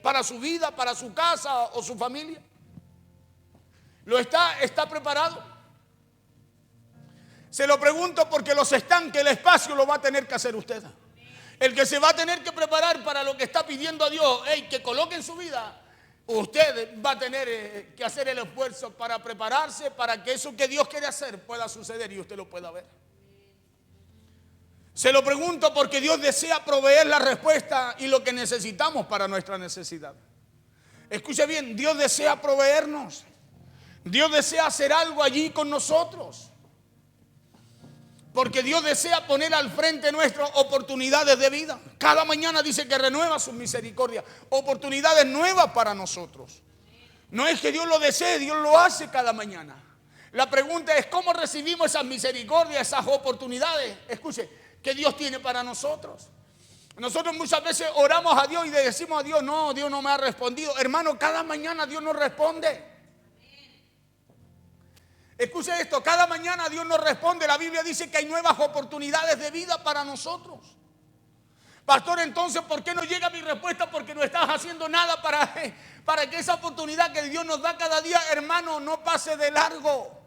S1: para su vida, para su casa o su familia? ¿Lo está? ¿Está preparado? Se lo pregunto porque los estanques, el espacio lo va a tener que hacer usted. El que se va a tener que preparar para lo que está pidiendo a Dios, que coloque en su vida, usted va a tener que hacer el esfuerzo para prepararse para que eso que Dios quiere hacer pueda suceder y usted lo pueda ver. Se lo pregunto porque Dios desea proveer la respuesta y lo que necesitamos para nuestra necesidad. Escuche bien, Dios desea proveernos. Dios desea hacer algo allí con nosotros. Porque Dios desea poner al frente nuestras oportunidades de vida. Cada mañana dice que renueva sus misericordias. Oportunidades nuevas para nosotros. No es que Dios lo desee, Dios lo hace cada mañana. La pregunta es, ¿cómo recibimos esas misericordias, esas oportunidades? Escuche, que Dios tiene para nosotros. Nosotros muchas veces oramos a Dios y le decimos a Dios, no, Dios no me ha respondido. Hermano, cada mañana Dios nos responde. Escuche esto, cada mañana Dios nos responde. La Biblia dice que hay nuevas oportunidades de vida para nosotros. Pastor, entonces, ¿por qué no llega mi respuesta? Porque no estás haciendo nada para que esa oportunidad que Dios nos da cada día, hermano, no pase de largo.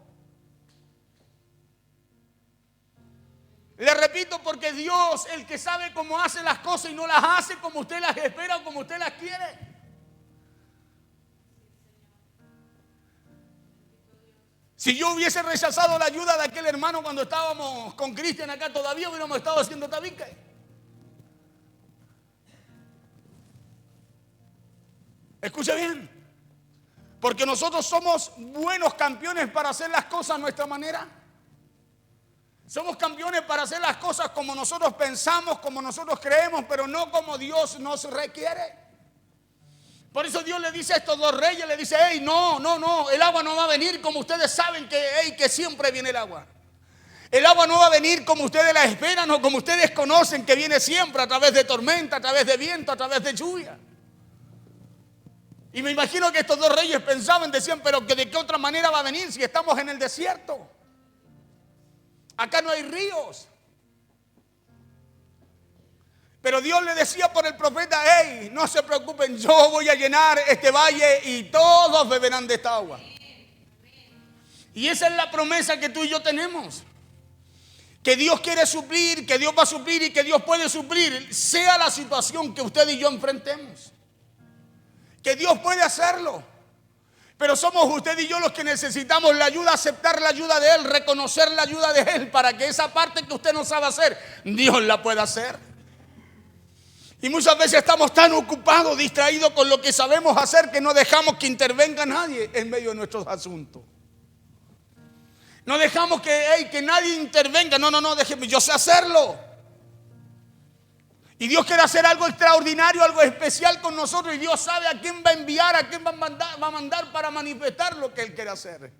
S1: Le repito, porque Dios, el que sabe cómo hace las cosas y no las hace como usted las espera o como usted las quiere. Si yo hubiese rechazado la ayuda de aquel hermano cuando estábamos con Cristian acá, todavía hubiéramos estado haciendo tabique. Escuche bien, porque nosotros somos buenos campeones para hacer las cosas a nuestra manera. Somos campeones para hacer las cosas como nosotros pensamos, como nosotros creemos, pero no como Dios nos requiere. Por eso Dios le dice a estos dos reyes, le dice, no, el agua no va a venir como ustedes saben que siempre viene el agua. El agua no va a venir como ustedes la esperan o como ustedes conocen que viene siempre, a través de tormenta, a través de viento, a través de lluvia. Y me imagino que estos dos reyes pensaban, decían, pero que de qué otra manera va a venir si estamos en el desierto. Acá no hay ríos. Pero Dios le decía por el profeta, hey, no se preocupen, yo voy a llenar este valle y todos beberán de esta agua. Y esa es la promesa que tú y yo tenemos. Que Dios quiere suplir, que Dios va a suplir y que Dios puede suplir, sea la situación que usted y yo enfrentemos. Que Dios puede hacerlo. Pero somos usted y yo los que necesitamos la ayuda, aceptar la ayuda de Él, reconocer la ayuda de Él, para que esa parte que usted no sabe hacer, Dios la pueda hacer. Y muchas veces estamos tan ocupados, distraídos con lo que sabemos hacer, que no dejamos que intervenga nadie en medio de nuestros asuntos. No dejamos que nadie intervenga. No, déjeme, yo sé hacerlo. Y Dios quiere hacer algo extraordinario, algo especial con nosotros. Y Dios sabe a quién va a enviar, a quién va a mandar para manifestar lo que Él quiere hacer.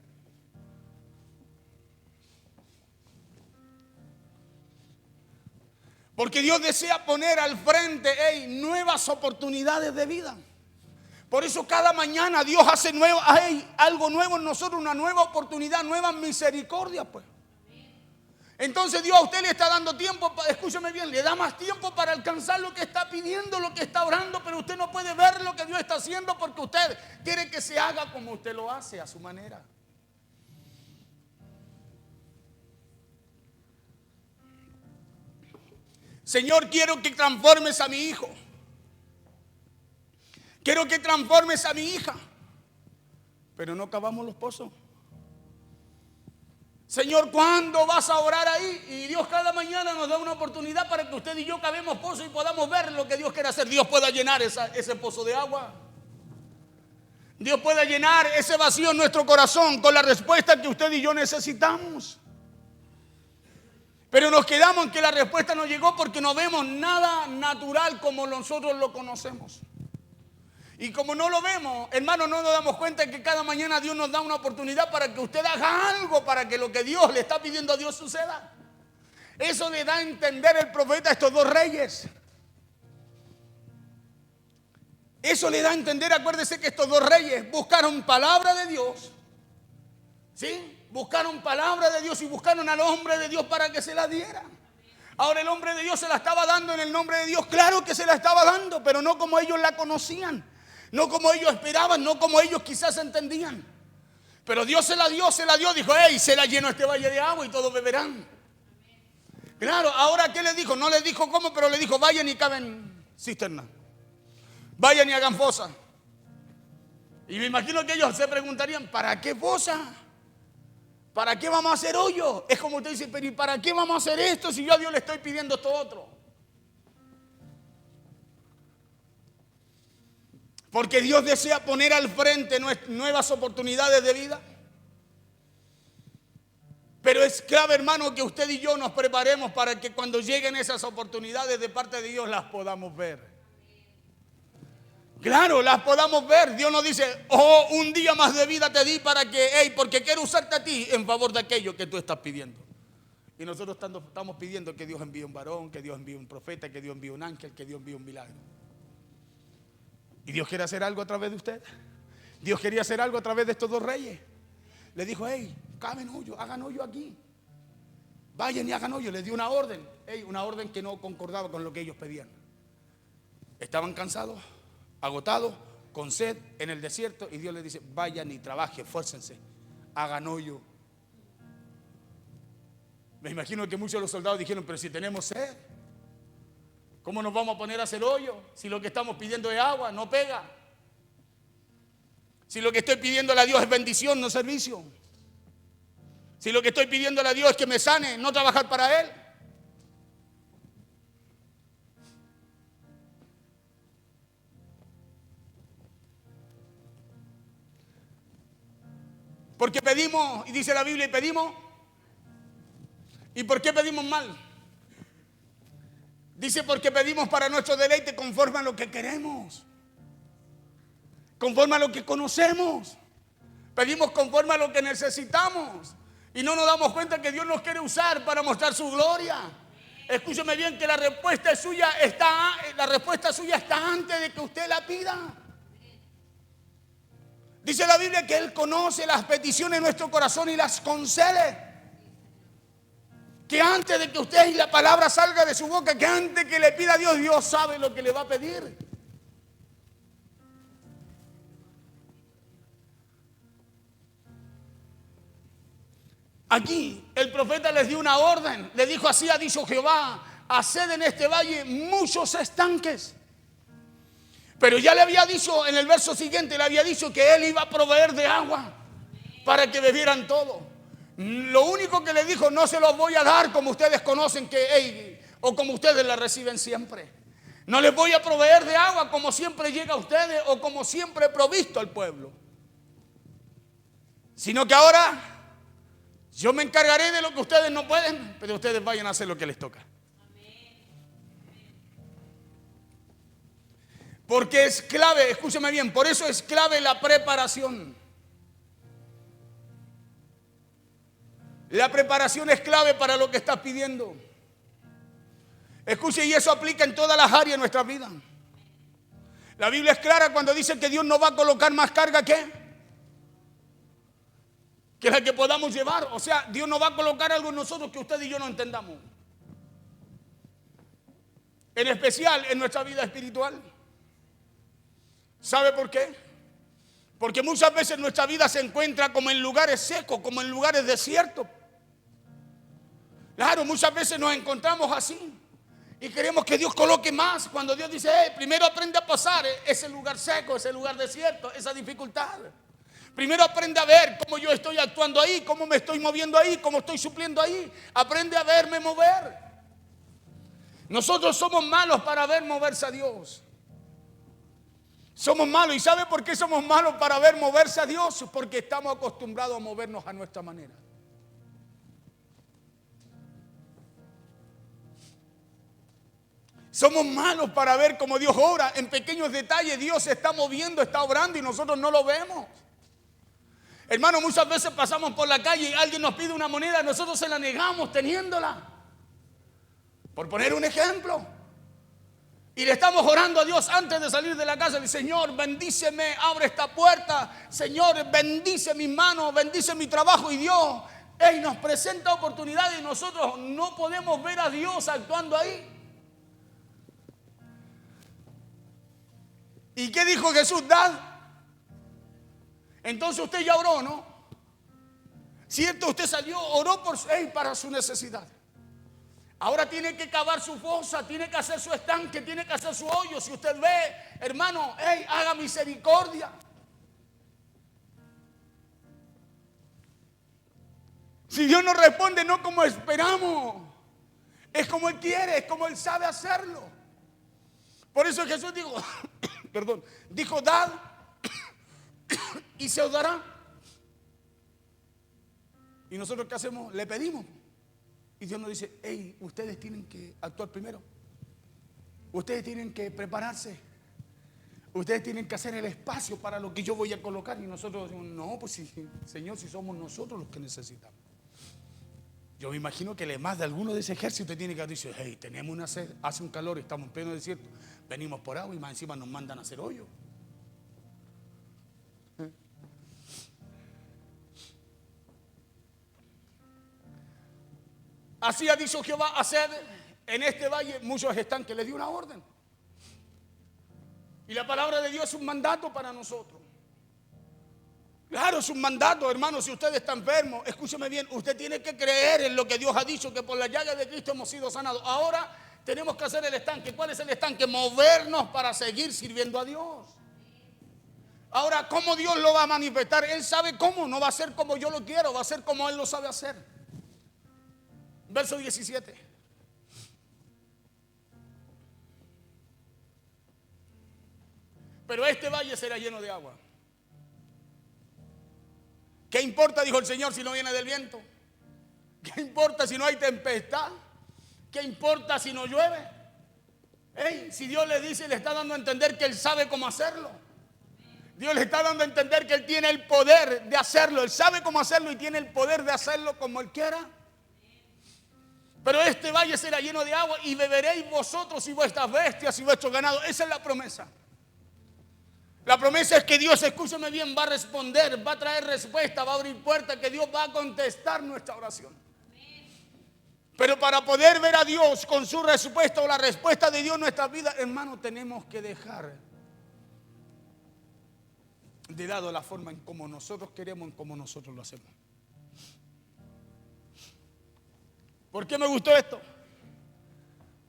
S1: Porque Dios desea poner al frente nuevas oportunidades de vida. Por eso cada mañana Dios hace algo nuevo en nosotros, una nueva oportunidad, nuevas misericordias, pues. Entonces Dios a usted le está dando tiempo, escúcheme bien, le da más tiempo para alcanzar lo que está pidiendo, lo que está orando, pero usted no puede ver lo que Dios está haciendo porque usted quiere que se haga como usted lo hace, a su manera. Señor, quiero que transformes a mi hijo. Quiero que transformes a mi hija. Pero no cavamos los pozos. Señor, ¿cuándo vas a orar ahí? Y Dios cada mañana nos da una oportunidad para que usted y yo cavemos pozos y podamos ver lo que Dios quiere hacer. Dios pueda llenar ese pozo de agua. Dios pueda llenar ese vacío en nuestro corazón con la respuesta que usted y yo necesitamos. Pero nos quedamos en que la respuesta no llegó porque no vemos nada natural como nosotros lo conocemos. Y como no lo vemos, hermano, no nos damos cuenta que cada mañana Dios nos da una oportunidad para que usted haga algo para que lo que Dios le está pidiendo a Dios suceda. Eso le da a entender el profeta a estos dos reyes. Eso le da a entender, acuérdese que estos dos reyes buscaron palabra de Dios. ¿Sí? Buscaron palabra de Dios y buscaron al hombre de Dios para que se la diera. Ahora el hombre de Dios se la estaba dando en el nombre de Dios. Claro que se la estaba dando, pero no como ellos la conocían. No como ellos esperaban, no como ellos quizás entendían. Pero Dios se la dio, dijo, hey, se la llenó este valle de agua y todos beberán. Claro, ahora ¿qué le dijo? No le dijo cómo, pero le dijo, vayan y caven cisterna. Vayan y hagan fosa. Y me imagino que ellos se preguntarían, ¿para qué fosa? ¿Para qué vamos a hacer hoyo? Es como usted dice, pero ¿y para qué vamos a hacer esto si yo a Dios le estoy pidiendo esto otro? Porque Dios desea poner al frente nuevas oportunidades de vida. Pero es clave, hermano, que usted y yo nos preparemos para que cuando lleguen esas oportunidades de parte de Dios las podamos ver. Claro, las podamos ver. Dios nos dice, oh, un día más de vida te di para que, porque quiero usarte a ti en favor de aquello que tú estás pidiendo. Y nosotros estamos pidiendo que Dios envíe un varón, que Dios envíe un profeta, que Dios envíe un ángel, que Dios envíe un milagro. ¿Y Dios quiere hacer algo a través de usted? Dios quería hacer algo a través de estos dos reyes. Le dijo, hey, caven hoyo, hagan hoyo aquí. Vayan y hagan hoyo. Les dio una orden. Una orden que no concordaba con lo que ellos pedían. Estaban cansados, agotados, con sed en el desierto. Y Dios les dice, vayan y trabajen, esfuércense, hagan hoyo. Me imagino que muchos de los soldados dijeron, pero si tenemos sed, ¿cómo nos vamos a poner a hacer hoyo? Si lo que estamos pidiendo es agua, no pega. Si lo que estoy pidiéndole a Dios es bendición, no servicio. Si lo que estoy pidiéndole a Dios es que me sane, no trabajar para Él. Porque pedimos, y dice la Biblia, y pedimos. ¿Y por qué pedimos mal? Dice, porque pedimos para nuestro deleite conforme a lo que queremos, conforme a lo que conocemos. Pedimos conforme a lo que necesitamos. Y no nos damos cuenta que Dios nos quiere usar para mostrar su gloria. Escúcheme bien que la respuesta suya está antes de que usted la pida. Dice la Biblia que Él conoce las peticiones de nuestro corazón y las concede. Que antes de que usted y la palabra salga de su boca, que antes que le pida a Dios, Dios sabe lo que le va a pedir. Aquí el profeta les dio una orden, le dijo: así ha dicho Jehová, haced en este valle muchos estanques. Pero ya le había dicho en el verso siguiente, le había dicho que Él iba a proveer de agua para que bebieran todo. Lo único que le dijo: no se los voy a dar como ustedes conocen o como ustedes la reciben siempre. No les voy a proveer de agua como siempre llega a ustedes o como siempre he provisto al pueblo. Sino que ahora yo me encargaré de lo que ustedes no pueden, pero ustedes vayan a hacer lo que les toca. Porque es clave, escúcheme bien, por eso es clave la preparación. La preparación es clave para lo que estás pidiendo. Escuche, y eso aplica en todas las áreas de nuestra vida. La Biblia es clara cuando dice que Dios no va a colocar más carga que la que podamos llevar. O sea, Dios no va a colocar algo en nosotros que usted y yo no entendamos. En especial en nuestra vida espiritual. ¿Sabe por qué? Porque muchas veces nuestra vida se encuentra como en lugares secos, como en lugares desiertos. Claro, muchas veces nos encontramos así y queremos que Dios coloque más. Cuando Dios dice: primero aprende a pasar ese lugar seco, ese lugar desierto, esa dificultad. Primero aprende a ver cómo yo estoy actuando ahí, cómo me estoy moviendo ahí, cómo estoy supliendo ahí. Aprende a verme mover. Nosotros somos malos para ver moverse a Dios. Somos malos. ¿Y sabe por qué somos malos para ver moverse a Dios? Porque estamos acostumbrados a movernos a nuestra manera. Somos malos para ver cómo Dios obra. En pequeños detalles Dios se está moviendo, está obrando y nosotros no lo vemos. Hermano, muchas veces pasamos por la calle y alguien nos pide una moneda, nosotros se la negamos teniéndola. Por poner un ejemplo. Y le estamos orando a Dios antes de salir de la casa. Le dice: Señor, bendíceme, abre esta puerta. Señor, bendice mis manos, bendice mi trabajo. Y Dios nos presenta oportunidades y nosotros no podemos ver a Dios actuando ahí. ¿Y qué dijo Jesús? Dad. Entonces usted ya oró, ¿no? ¿Cierto? Usted salió, oró para su necesidad. Ahora tiene que cavar su fosa, tiene que hacer su estanque, tiene que hacer su hoyo. Si usted ve, hermano, haga misericordia. Si Dios nos responde no como esperamos, es como Él quiere, es como Él sabe hacerlo. Por eso Jesús dijo, dad y se os dará. Y nosotros, ¿qué hacemos? Le pedimos. Y Dios nos dice: ustedes tienen que actuar primero. Ustedes tienen que prepararse. Ustedes tienen que hacer el espacio para lo que yo voy a colocar. Y nosotros decimos: no, pues sí, Señor, si somos nosotros los que necesitamos. Yo me imagino que más de alguno de ese ejército tiene que haber dicho: tenemos una sed, hace un calor, estamos en pleno desierto, venimos por agua y más encima nos mandan a hacer hoyo. Así ha dicho Jehová: haced en este valle muchos estanques. Le dio una orden. Y la palabra de Dios es un mandato para nosotros. Claro, es un mandato, hermano. Si usted está enfermo, escúcheme bien, usted tiene que creer en lo que Dios ha dicho, que por la llaga de Cristo hemos sido sanados. Ahora tenemos que hacer el estanque. ¿Cuál es el estanque? Movernos para seguir sirviendo a Dios. Ahora, ¿cómo Dios lo va a manifestar? Él sabe cómo. No va a ser como yo lo quiero, va a ser como Él lo sabe hacer. Verso 17. Pero este valle será lleno de agua. ¿Qué importa, dijo el Señor, si no viene del viento? ¿Qué importa si no hay tempestad? ¿Qué importa si no llueve? Si Dios le dice, le está dando a entender que Él sabe cómo hacerlo. Dios le está dando a entender que Él tiene el poder de hacerlo. Él sabe cómo hacerlo y tiene el poder de hacerlo como Él quiera. Pero este valle será lleno de agua y beberéis vosotros y vuestras bestias y vuestro ganado. Esa es la promesa. La promesa es que Dios, escúcheme bien, va a responder, va a traer respuesta, va a abrir puertas, que Dios va a contestar nuestra oración. Pero para poder ver a Dios con su respuesta o la respuesta de Dios en nuestra vida, hermano, tenemos que dejar de lado la forma en cómo nosotros queremos, en cómo nosotros lo hacemos. ¿Por qué me gustó esto?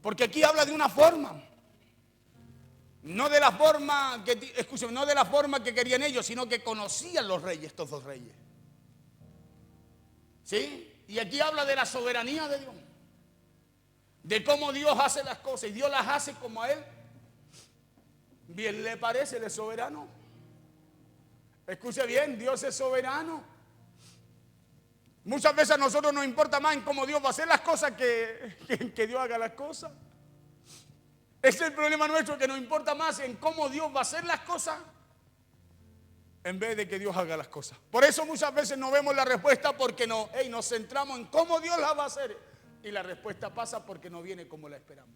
S1: Porque aquí habla de una forma. No de la forma que, escúchame, no de la forma que querían ellos, sino que conocían los reyes, estos dos reyes. ¿Sí? Y aquí habla de la soberanía de Dios. De cómo Dios hace las cosas. Y Dios las hace como a Él bien le parece. Él es soberano. Escuche bien, Dios es soberano. Muchas veces a nosotros nos importa más en cómo Dios va a hacer las cosas que Dios haga las cosas. Ese es el problema nuestro, que nos importa más en cómo Dios va a hacer las cosas en vez de que Dios haga las cosas. Por eso muchas veces no vemos la respuesta, porque nos centramos en cómo Dios la va a hacer. Y la respuesta pasa porque no viene como la esperamos.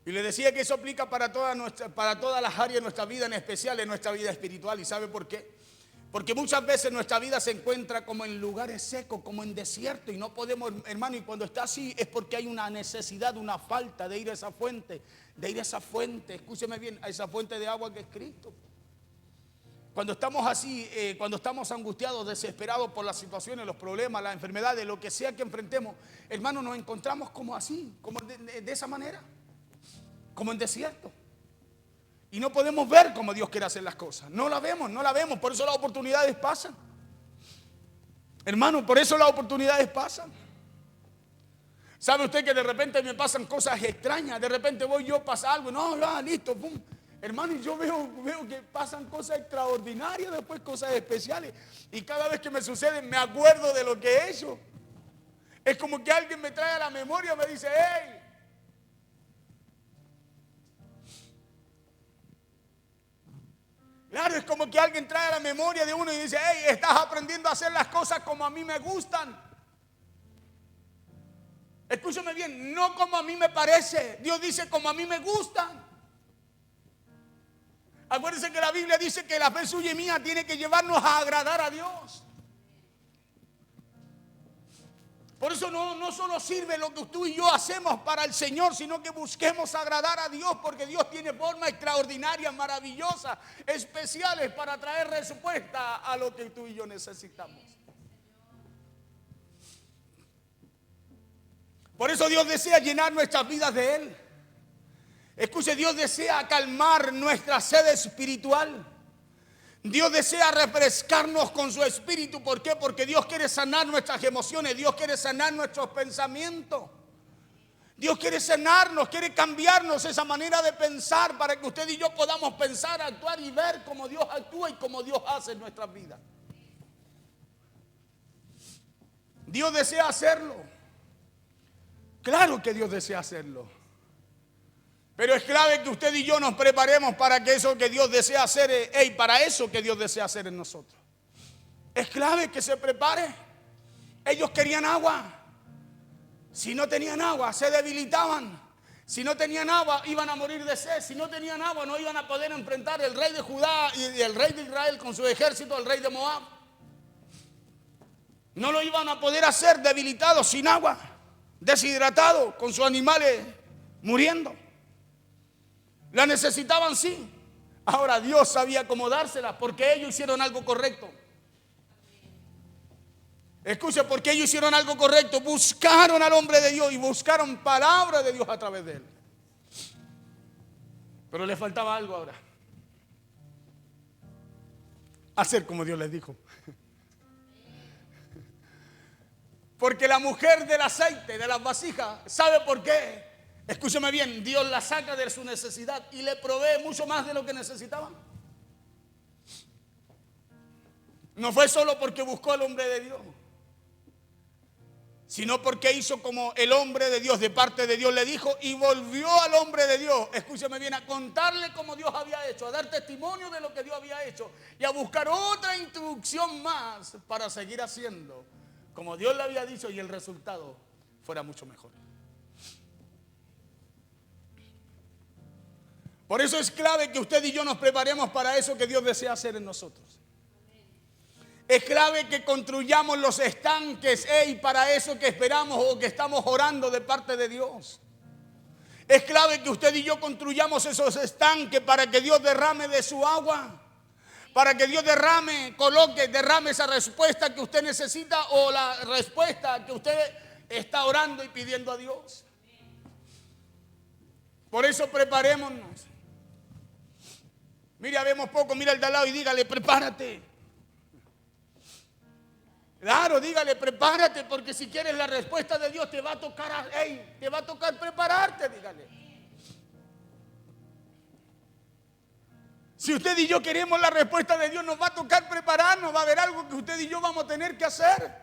S1: Y le decía que eso aplica para todas las áreas de nuestra vida, en especial en nuestra vida espiritual. ¿Y sabe por qué? Porque muchas veces nuestra vida se encuentra como en lugares secos, como en desierto, y no podemos, hermano, y cuando está así es porque hay una necesidad, una falta de ir a esa fuente, escúcheme bien, a esa fuente de agua que es Cristo. Cuando estamos así, cuando estamos angustiados, desesperados por las situaciones, los problemas, las enfermedades, lo que sea que enfrentemos, hermano, nos encontramos como así, como de esa manera. Como en desierto. Y no podemos ver cómo Dios quiere hacer las cosas. No la vemos. Por eso las oportunidades pasan. Hermano, por eso las oportunidades pasan. ¿Sabe usted que de repente me pasan cosas extrañas? De repente pasa algo. No, ya, listo, pum. Hermano, y yo veo que pasan cosas extraordinarias, después cosas especiales. Y cada vez que me suceden me acuerdo de lo que he hecho. Es como que alguien me trae a la memoria, me dice, hey, claro, es como que alguien trae a la memoria de uno y dice, hey, estás aprendiendo a hacer las cosas como a mí me gustan. Escúchame bien, no como a mí me parece. Dios dice como a mí me gustan. Acuérdense que la Biblia dice que la fe suya y mía tiene que llevarnos a agradar a Dios. Por eso no solo sirve lo que tú y yo hacemos para el Señor, sino que busquemos agradar a Dios, porque Dios tiene formas extraordinarias, maravillosas, especiales para traer respuesta a lo que tú y yo necesitamos. Por eso Dios desea llenar nuestras vidas de Él. Escuche, Dios desea calmar nuestra sed espiritual. Dios desea refrescarnos con su espíritu. ¿Por qué? Porque Dios quiere sanar nuestras emociones. Dios quiere sanar nuestros pensamientos. Dios quiere sanarnos, quiere cambiarnos esa manera de pensar, para que usted y yo podamos pensar, actuar y ver cómo Dios actúa y cómo Dios hace en nuestras vidas. Dios desea hacerlo. Claro que Dios desea hacerlo. Pero es clave que usted y yo nos preparemos para que eso que Dios desea hacer, para eso que Dios desea hacer en nosotros. Es clave que se prepare. Ellos querían agua. Si no tenían agua, se debilitaban. Si no tenían agua, iban a morir de sed. Si no tenían agua, no iban a poder enfrentar el rey de Judá y el rey de Israel con su ejército, el rey de Moab. No lo iban a poder hacer debilitados, sin agua, deshidratados, con sus animales muriendo. La necesitaban, sí. Ahora Dios sabía acomodárselas, porque ellos hicieron algo correcto. Escuche, porque ellos hicieron algo correcto. Buscaron al hombre de Dios y buscaron palabra de Dios a través de él. Pero les faltaba algo ahora. Hacer como Dios les dijo. Porque la mujer del aceite, de las vasijas, ¿sabe por qué? Escúcheme bien, Dios la saca de su necesidad y le provee mucho más de lo que necesitaban. No fue solo porque buscó al hombre de Dios, sino porque hizo como el hombre de Dios, de parte de Dios le dijo, y volvió al hombre de Dios, escúchame bien, a contarle como Dios había hecho, a dar testimonio de lo que Dios había hecho y a buscar otra instrucción más para seguir haciendo como Dios le había dicho y el resultado fuera mucho mejor. Por eso es clave que usted y yo nos preparemos para eso que Dios desea hacer en nosotros. Es clave que construyamos los estanques para eso que esperamos o que estamos orando de parte de Dios. Es clave que usted y yo construyamos esos estanques para que Dios derrame de su agua, para que Dios derrame esa respuesta que usted necesita o la respuesta que usted está orando y pidiendo a Dios. Por eso preparémonos. Mire, vemos poco, mira al de al lado y dígale, prepárate. Claro, dígale, prepárate, porque si quieres la respuesta de Dios te va a tocar, te va a tocar prepararte, dígale. Si usted y yo queremos la respuesta de Dios, nos va a tocar prepararnos, va a haber algo que usted y yo vamos a tener que hacer.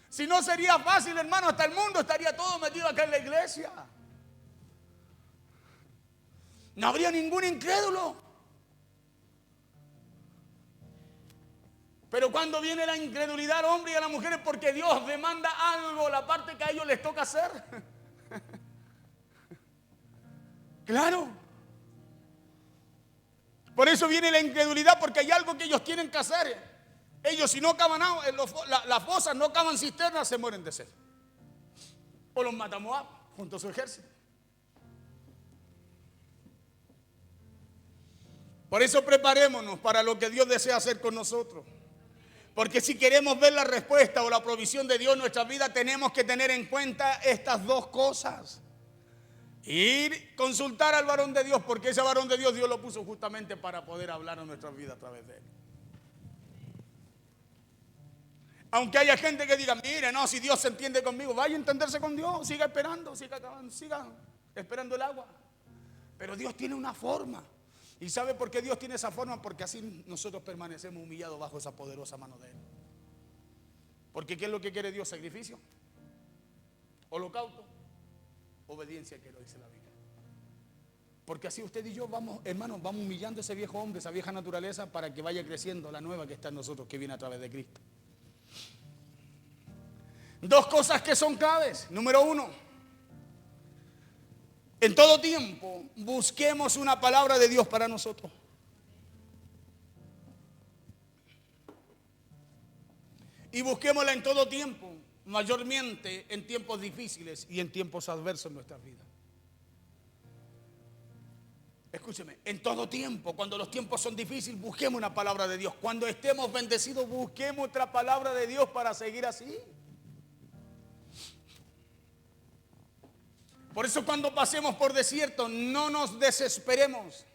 S1: Si no sería fácil, hermano, hasta el mundo estaría todo metido acá en la iglesia. No habría ningún incrédulo. Pero cuando viene la incredulidad al hombre y a la mujer es porque Dios demanda algo, la parte que a ellos les toca hacer. Claro. Por eso viene la incredulidad, porque hay algo que ellos tienen que hacer. Ellos, si no cavan agua, las fosas no cavan cisternas, se mueren de sed. O los mata Moab junto a su ejército. Por eso preparémonos para lo que Dios desea hacer con nosotros. Porque si queremos ver la respuesta o la provisión de Dios en nuestra vida, tenemos que tener en cuenta estas dos cosas. Ir, consultar al varón de Dios, porque ese varón de Dios, Dios lo puso justamente para poder hablar a nuestra vida a través de él. Aunque haya gente que diga, mire, no, si Dios se entiende conmigo, vaya a entenderse con Dios, siga esperando, siga esperando el agua. Pero Dios tiene una forma. ¿Y sabe por qué Dios tiene esa forma? Porque así nosotros permanecemos humillados bajo esa poderosa mano de Él. Porque ¿qué es lo que quiere Dios? Sacrificio, holocausto, obediencia, que lo dice la Biblia. Porque así usted y yo vamos, hermanos, vamos humillando a ese viejo hombre, esa vieja naturaleza, para que vaya creciendo la nueva que está en nosotros, que viene a través de Cristo. Dos cosas que son claves. Número uno, en todo tiempo busquemos una palabra de Dios para nosotros. Y busquémosla en todo tiempo, mayormente en tiempos difíciles y en tiempos adversos en nuestras vidas. Escúcheme, en todo tiempo, cuando los tiempos son difíciles, busquemos una palabra de Dios. Cuando estemos bendecidos, busquemos otra palabra de Dios para seguir así. Por eso cuando pasemos por desierto, no nos desesperemos,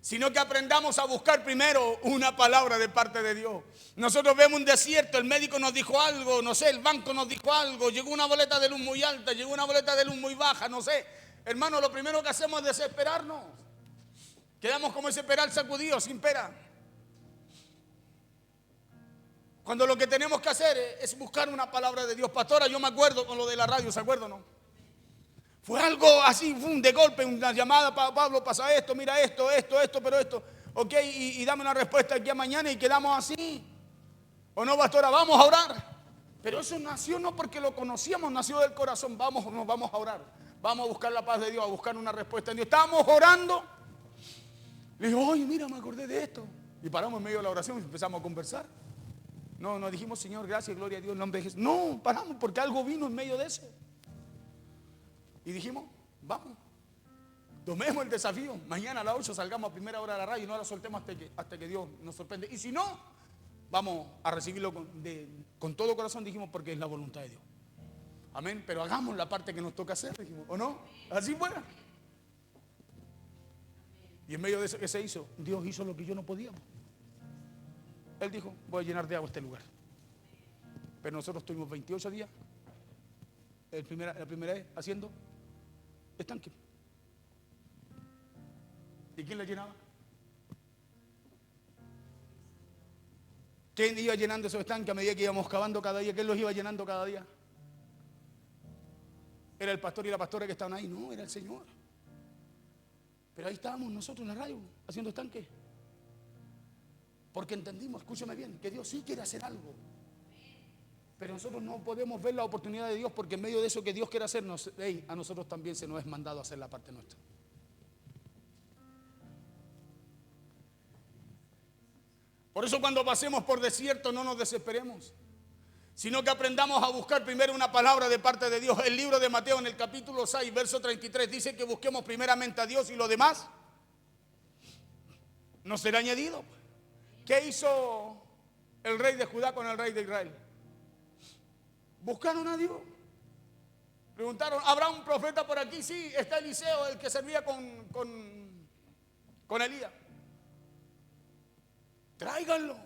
S1: sino que aprendamos a buscar primero una palabra de parte de Dios. Nosotros vemos un desierto, el médico nos dijo algo, no sé, el banco nos dijo algo, llegó una boleta de luz muy alta, llegó una boleta de luz muy baja, no sé. Hermano, lo primero que hacemos es desesperarnos. Quedamos como ese peral sacudido, sin pera. Cuando lo que tenemos que hacer es buscar una palabra de Dios. Pastora, yo me acuerdo con lo de la radio, ¿se acuerdan o no? Fue algo así, de golpe, una llamada, Pablo, pasa esto, mira esto, pero esto. Ok, y dame una respuesta aquí a mañana y quedamos así. ¿O no, pastora? Vamos a orar. Pero eso nació no porque lo conocíamos, nació del corazón. Nos vamos a orar. Vamos a buscar la paz de Dios, a buscar una respuesta en Dios. Estábamos orando. Le digo, oye, mira, me acordé de esto. Y paramos en medio de la oración y empezamos a conversar. No dijimos, Señor, gracias, gloria a Dios, en nombre de Jesús. No, paramos porque algo vino en medio de eso. Y dijimos, vamos, tomemos el desafío. Mañana a las 8 salgamos a primera hora de la radio y no la soltemos hasta que Dios nos sorprende. Y si no, vamos a recibirlo con todo corazón, dijimos, porque es la voluntad de Dios. Amén, pero hagamos la parte que nos toca hacer, dijimos, ¿o no? Así fue. Y en medio de eso que se hizo, Dios hizo lo que yo no podíamos. Él dijo, voy a llenar de agua este lugar. Pero nosotros tuvimos 28 días, la primera vez haciendo estanque. ¿Y quién la llenaba? ¿Quién iba llenando esos estanques a medida que íbamos cavando cada día? ¿Quién los iba llenando cada día? era el pastor y la pastora que estaban ahí, no, era el Señor. Pero ahí estábamos nosotros en la radio, haciendo estanque. Porque entendimos, escúchame bien, que Dios sí quiere hacer algo. Pero nosotros no podemos ver la oportunidad de Dios, porque en medio de eso que Dios quiere hacernos, a nosotros también se nos es mandado hacer la parte nuestra. Por eso cuando pasemos por desierto no nos desesperemos, sino que aprendamos a buscar primero una palabra de parte de Dios. El libro de Mateo en el capítulo 6, verso 33 dice que busquemos primeramente a Dios y lo demás nos será añadido. ¿Qué hizo el rey de Judá con el rey de Israel? Buscaron a Dios. Preguntaron, ¿habrá un profeta por aquí? Sí, está Eliseo, el que servía con Elías. Tráiganlo.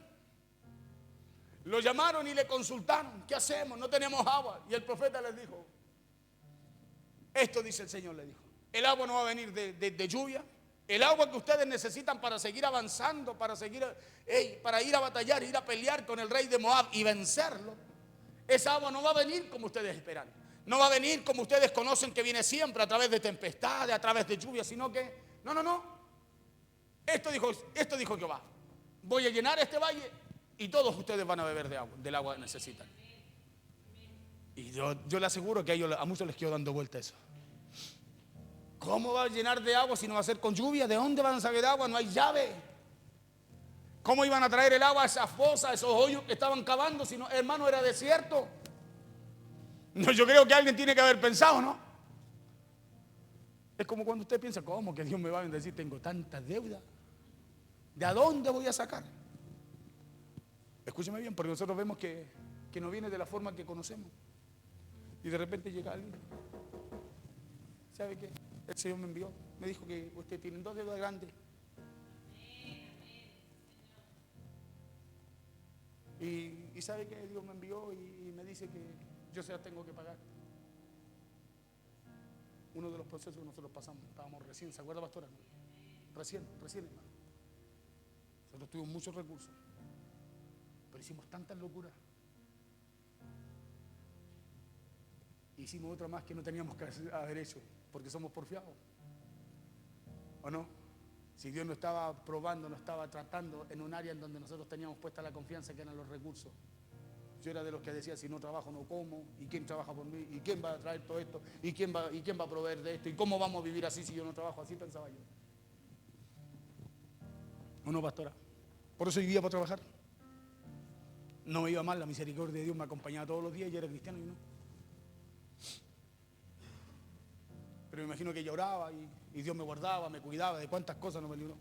S1: Lo llamaron y le consultaron, ¿qué hacemos? No tenemos agua. Y el profeta les dijo, esto dice el Señor, le dijo, el agua no va a venir de lluvia. El agua que ustedes necesitan para seguir avanzando, para ir a batallar, ir a pelear con el rey de Moab y vencerlo, esa agua no va a venir como ustedes esperan. No va a venir como ustedes conocen que viene siempre, a través de tempestades, a través de lluvia, sino que, no. Esto dijo Jehová, voy a llenar este valle y todos ustedes van a beber del agua que necesitan. Y yo le aseguro que a muchos les quedo dando vuelta eso. ¿Cómo va a llenar de agua si no va a ser con lluvia? ¿De dónde van a sacar agua? No hay llave. ¿Cómo iban a traer el agua a esas fosas, a esos hoyos que estaban cavando? Si no, hermano, era desierto. No, yo creo que alguien tiene que haber pensado, ¿no? Es como cuando usted piensa, ¿cómo que Dios me va a bendecir? Tengo tanta deuda. ¿De a dónde voy a sacar? Escúcheme bien, porque nosotros vemos que no viene de la forma que conocemos. Y de repente llega alguien. ¿Sabe qué? El Señor me envió. Me dijo que usted tiene 2 deudas grandes. Y ¿sabe qué? Dios me envió y me dice que yo se las tengo que pagar. Uno de los procesos que nosotros pasamos, estábamos recién, ¿se acuerda, pastora? Recién, hermano. Nosotros tuvimos muchos recursos, pero hicimos tantas locuras. Hicimos otra más que no teníamos que haber hecho, porque somos porfiados. ¿O no? Si Dios nos estaba probando, nos estaba tratando en un área en donde nosotros teníamos puesta la confianza que eran los recursos. Yo era de los que decía, si no trabajo no como, ¿y quién trabaja por mí? ¿Y quién va a traer todo esto? ¿Y quién va a proveer de esto? ¿Y cómo vamos a vivir así si yo no trabajo? Así pensaba yo. ¿O no, pastora? Por eso vivía para trabajar. No me iba mal, la misericordia de Dios me acompañaba todos los días, yo era cristiano y no. Pero me imagino que lloraba y Dios me guardaba, me cuidaba, de cuántas cosas no me libró.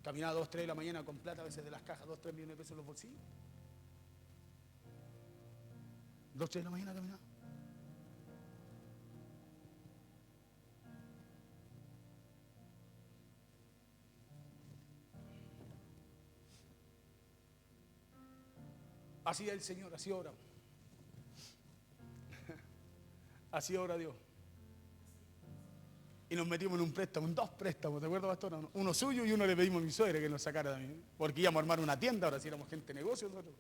S1: Caminaba 2, 3 de la mañana con plata a veces de las cajas, 2, 3 millones de pesos en los bolsillos. 2, 3 de la mañana caminaba. Así es el Señor, así ora. Así ora Dios. Y nos metimos en un préstamo, en 2 préstamos, ¿te acuerdas, pastora? Uno suyo y uno le pedimos a mi suegra que nos sacara de mí. Porque íbamos a armar una tienda, ahora sí éramos gente de negocio nosotros.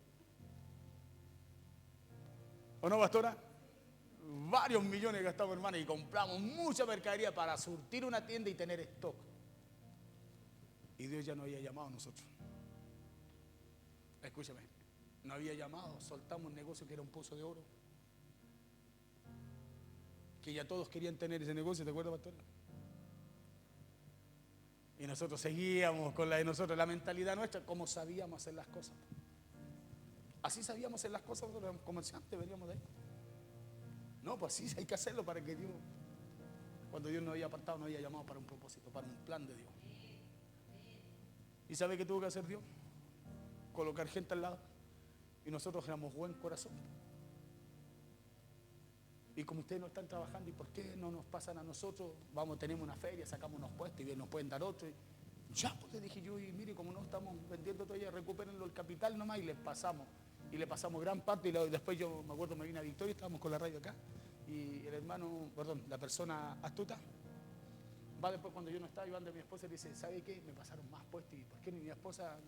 S1: ¿O no, pastora? Varios millones gastamos, hermano, y compramos mucha mercadería para surtir una tienda y tener stock. Y Dios ya no había llamado a nosotros. Escúchame, no había llamado, soltamos un negocio que era un pozo de oro. Que ya todos querían tener ese negocio, ¿te acuerdas, pastora? Y nosotros seguíamos con la de nosotros, la mentalidad nuestra, como sabíamos hacer las cosas. Así sabíamos hacer las cosas, nosotros éramos comerciantes, veníamos de ahí. No, pues sí, hay que hacerlo para que Dios, cuando Dios nos había apartado, nos había llamado para un propósito, para un plan de Dios. ¿Y sabe qué tuvo que hacer Dios? Colocar gente al lado. Y nosotros éramos buen corazón. Y como ustedes no están trabajando, ¿y por qué no nos pasan a nosotros? Vamos, tenemos una feria, sacamos unos puestos y bien nos pueden dar otro. Ya, pues le dije yo, y mire, como no estamos vendiendo todavía, recupérenlo el capital nomás y les pasamos. Y le pasamos gran parte y después yo me acuerdo, me vine a Victoria, estábamos con la radio acá. Y el hermano, perdón, la persona astuta, va después cuando yo no estaba, y van de mi esposa y dice, ¿sabe qué? Me pasaron más puestos. ¿Y por qué mi esposa,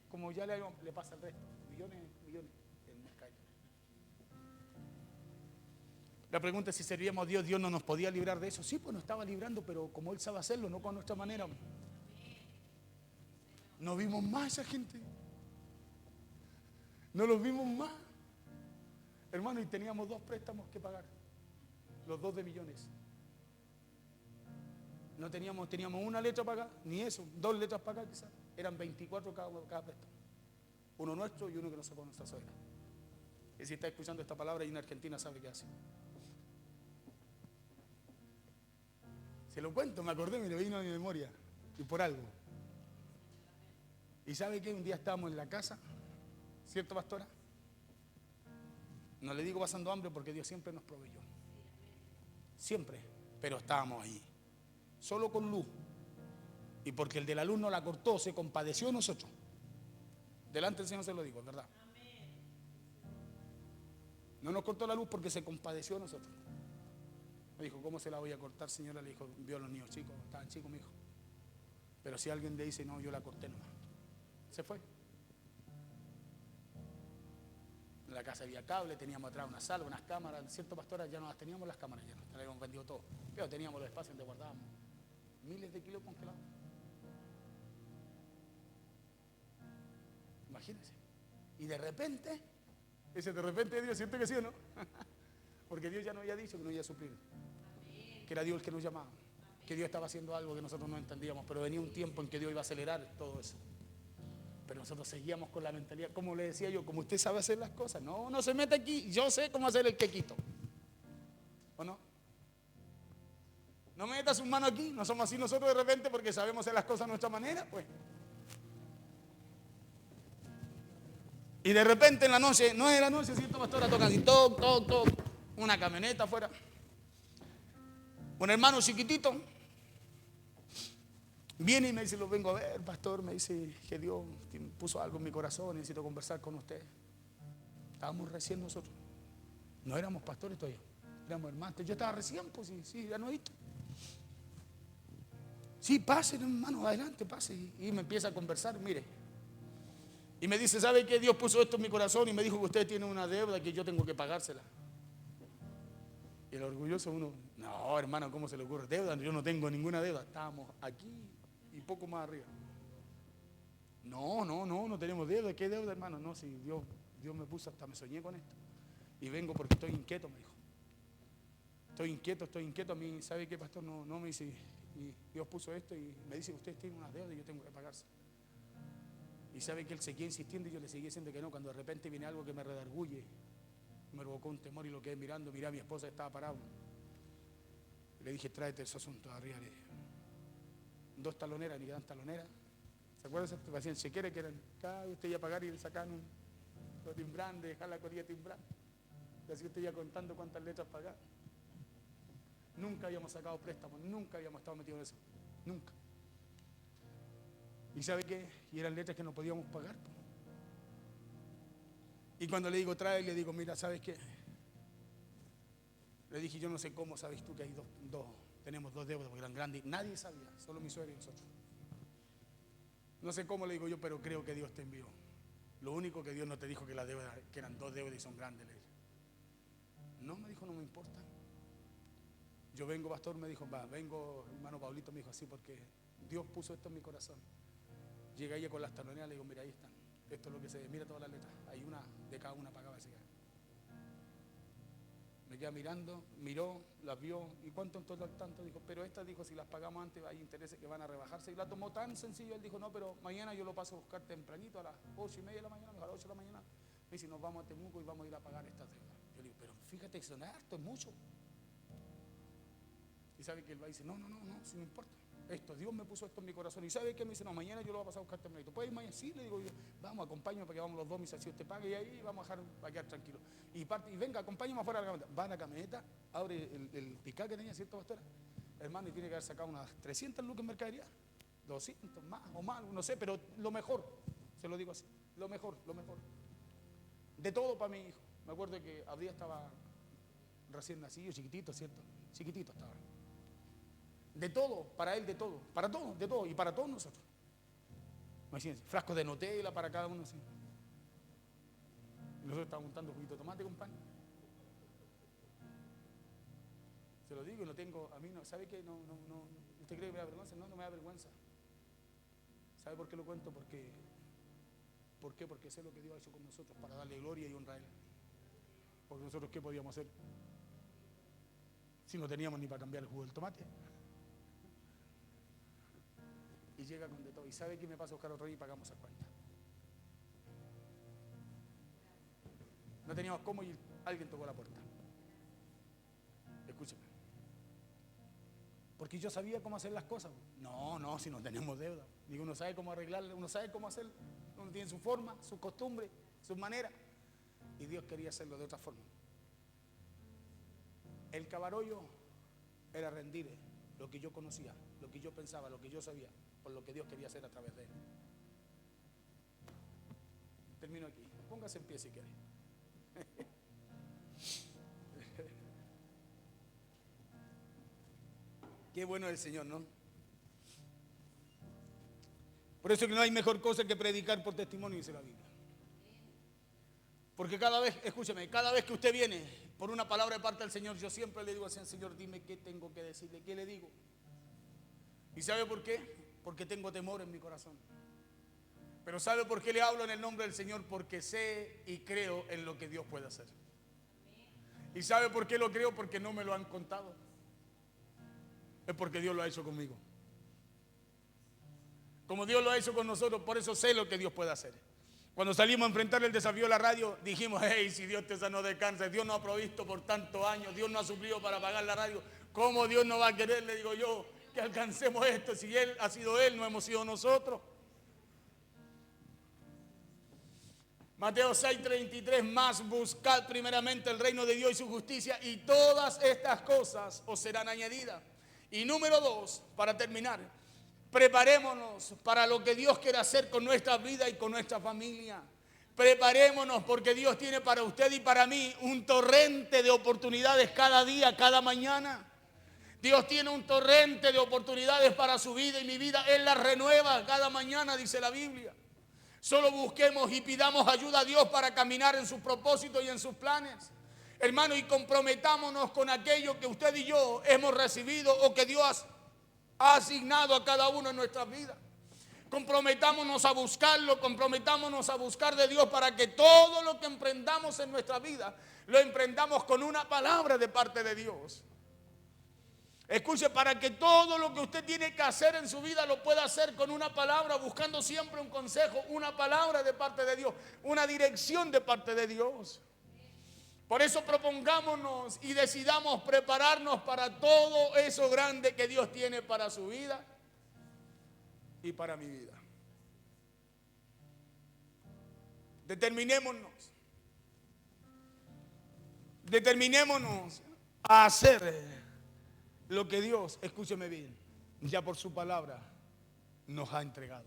S1: como ya le pasa el resto? Millones en mercado. La pregunta es si servíamos a Dios, Dios no nos podía librar de eso. Sí, pues nos estaba librando, pero como Él sabe hacerlo, no con nuestra manera. No vimos más a esa gente. No los vimos más. Hermano, y teníamos 2 préstamos que pagar. Los 2 de millones. No teníamos una letra para acá, ni eso, 2 letras para acá quizás. Eran 24 cada préstamo. Uno nuestro y uno que nos sacó nuestra suegra. Y si está escuchando esta palabra y en Argentina sabe qué hace. Se lo cuento, me acordé, me lo vino a mi memoria. Y por algo. ¿Y sabe qué? Un día estábamos en la casa, ¿cierto, pastora? No le digo pasando hambre porque Dios siempre nos proveyó. Siempre. Pero estábamos ahí. Solo con luz. Y porque el de la luz no la cortó, se compadeció de nosotros. Delante del Señor se lo digo, ¿verdad? No nos cortó la luz porque se compadeció de nosotros. Me dijo, ¿cómo se la voy a cortar, señora? Le dijo, vio a los niños chicos, estaban chicos, mi hijo. Pero si alguien le dice, no, yo la corté nomás. Se fue. En la casa había cable, teníamos atrás una sala, unas cámaras, ¿cierto, pastora? Ya no las teníamos las cámaras, ya no, las habíamos vendido todo. Pero teníamos los espacios donde guardábamos miles de kilos congelados. Imagínense. Y de repente, ese de repente Dios, ¿siente que sí o no? Porque Dios ya nos había dicho que nos iba a suplir. Que era Dios el que nos llamaba. Que Dios estaba haciendo algo que nosotros no entendíamos. Pero venía un tiempo en que Dios iba a acelerar todo eso. Pero nosotros seguíamos con la mentalidad, como le decía yo, como usted sabe hacer las cosas. No, no se mete aquí, yo sé cómo hacer el quequito. ¿O no? No meta sus manos aquí, no somos así nosotros de repente porque sabemos hacer las cosas a nuestra manera, pues. Y de repente en la noche, 9 de la noche, ¿cierto, pastora? Tocan así, toc, toc, toc, una camioneta afuera. Un hermano chiquitito viene y me dice, lo vengo a ver, pastor, me dice que Dios puso algo en mi corazón, necesito conversar con usted. Estábamos recién nosotros. No éramos pastores todavía, éramos hermanos. Yo estaba recién, pues sí, ya no he visto. Sí, pase, hermano, adelante, pase. Y me empieza a conversar, mire. Y me dice, ¿sabe qué? Dios puso esto en mi corazón y me dijo que usted tiene una deuda que yo tengo que pagársela. Y el orgulloso uno, no, hermano, ¿cómo se le ocurre? Deuda, yo no tengo ninguna deuda. Estábamos aquí y poco más arriba. No tenemos deuda. ¿Qué deuda, hermano? No, si Dios me puso, hasta me soñé con esto. Y vengo porque estoy inquieto, me dijo. Estoy inquieto. A mí, ¿sabe qué, pastor? No me dice, y Dios puso esto y me dice, usted tiene una deuda y yo tengo que pagarse. Y sabe que él seguía insistiendo y yo le seguía diciendo que no. Cuando de repente viene algo que me redarguye, me provocó un temor y lo quedé mirando. Miré a mi esposa, estaba parado. Le dije, tráete ese asunto de arriba. Le dije, 2 taloneras, ni quedan taloneras. ¿Se acuerdan? Se hacían chequeras que eran, cada usted iba a pagar y le sacaban un timbrán, de dejar la colilla timbrán. Y así usted iba contando cuántas letras pagar. Nunca habíamos sacado préstamos, nunca habíamos estado metidos en eso. Nunca. ¿Y sabe qué? Y eran letras que no podíamos pagar. Y cuando le digo trae, le digo, mira, ¿sabes qué? Le dije, yo no sé cómo sabes tú que hay tenemos 2 deudas, porque eran grandes. Nadie sabía, solo mi suegra y nosotros. No sé cómo le digo yo, pero creo que Dios te envió. Lo único que Dios no te dijo que la deuda, que eran 2 deudas y son grandes, le dije. No, me dijo, no me importa. Yo vengo, pastor, me dijo, vengo, hermano Paulito, me dijo así, porque Dios puso esto en mi corazón. Llega ella con las taloneras, le digo, mira, ahí están. Esto es lo que se ve, mira todas las letras. Hay una de cada una pagaba ese. Me queda mirando, miró, las vio. ¿Y cuánto en total tanto? Dijo, pero estas, dijo, si las pagamos antes hay intereses que van a rebajarse. Y la tomó tan sencillo. Él dijo, no, pero mañana yo lo paso a buscar tempranito a las 8:30 de la mañana, a las 8 de la mañana. Me dice, nos vamos a Temuco y vamos a ir a pagar estas deudas. Yo le digo, pero fíjate que son harto, es mucho. Y sabe que él va y dice, no, si no importa. Esto, Dios me puso esto en mi corazón. ¿Y sabe qué? Me dice, no, mañana yo lo voy a pasar a buscar tempranito. ¿Puedes ir mañana? Sí, le digo yo, vamos, acompáñame para que vamos los dos, me dice, si usted pague y ahí vamos a dejar para quedar tranquilo. Y venga, acompáñame afuera de la camioneta. Va a la camioneta, abre el picá que tenía, ¿cierto, pastora? Hermano, y tiene que haber sacado unas 300 lucas en mercadería. 200 más o más, no sé, pero lo mejor, se lo digo así, lo mejor. De todo para mi hijo. Me acuerdo que Abdía estaba recién nacido, chiquitito, ¿cierto? Chiquitito estaba. De todo, para él de todo, para todo, de todo, y para todos nosotros. Imagínense, frascos de Nutella para cada uno así. Y nosotros estábamos montando juguito de tomate con pan. lo digo, no tengo, a mí no, ¿sabe qué? No, ¿usted cree que me da vergüenza? No, no me da vergüenza. ¿Sabe por qué lo cuento? ¿Por qué? Porque sé lo que Dios ha hecho con nosotros para darle gloria y honra a Él. Porque nosotros, ¿qué podíamos hacer? Si no teníamos ni para cambiar el jugo del tomate. Y llega con de todo. ¿Y sabe qué me pasa a buscar otro día y pagamos esa cuenta? No teníamos cómo y alguien tocó la puerta. Escúcheme. Porque yo sabía cómo hacer las cosas. No, si no tenemos deuda. Digo, uno sabe cómo arreglarle, uno sabe cómo hacerlo. Uno tiene su forma, su costumbre, su manera. Y Dios quería hacerlo de otra forma. El cabarollo era rendir lo que yo conocía, lo que yo pensaba, lo que yo sabía, por lo que Dios quería hacer a través de él. Termino aquí. Póngase en pie si quiere. Qué bueno es el Señor, ¿no? Por eso que no hay mejor cosa que predicar por testimonio, dice la Biblia. Porque cada vez, escúcheme, cada vez que usted viene por una palabra de parte del Señor, yo siempre le digo así al Señor, dime qué tengo que decirle, qué le digo. ¿Y sabe por qué? Porque tengo temor en mi corazón. Pero ¿sabe por qué le hablo en el nombre del Señor? Porque sé y creo en lo que Dios puede hacer. ¿Y sabe por qué lo creo? Porque no me lo han contado. Es porque Dios lo ha hecho conmigo. Como Dios lo ha hecho con nosotros, por eso sé lo que Dios puede hacer. Cuando salimos a enfrentar el desafío de la radio, dijimos, hey, si Dios te sanó de cáncer, Dios no ha provisto por tantos años, Dios no ha suplido para pagar la radio, ¿cómo Dios no va a querer, le digo yo, que alcancemos esto? Si Él ha sido Él, no hemos sido nosotros. Mateo 6:33, más buscad primeramente el reino de Dios y su justicia, y todas estas cosas os serán añadidas. Y número 2, para terminar, preparémonos para lo que Dios quiere hacer con nuestra vida y con nuestra familia. Preparémonos porque Dios tiene para usted y para mí un torrente de oportunidades cada día, cada mañana. Dios tiene un torrente de oportunidades para su vida y mi vida. Él las renueva cada mañana, dice la Biblia. Solo busquemos y pidamos ayuda a Dios para caminar en sus propósitos y en sus planes. Hermano, y comprometámonos con aquello que usted y yo hemos recibido o que Dios ha asignado a cada uno en nuestras vidas. Comprometámonos a buscarlo, comprometámonos a buscar de Dios para que todo lo que emprendamos en nuestra vida lo emprendamos con una palabra de parte de Dios. Escuche, para que todo lo que usted tiene que hacer en su vida lo pueda hacer con una palabra, buscando siempre un consejo, una palabra de parte de Dios, una dirección de parte de Dios. Por eso propongámonos y decidamos prepararnos para todo eso grande que Dios tiene para su vida y para mi vida. Determinémonos a hacer lo que Dios, escúcheme bien, ya por su palabra nos ha entregado.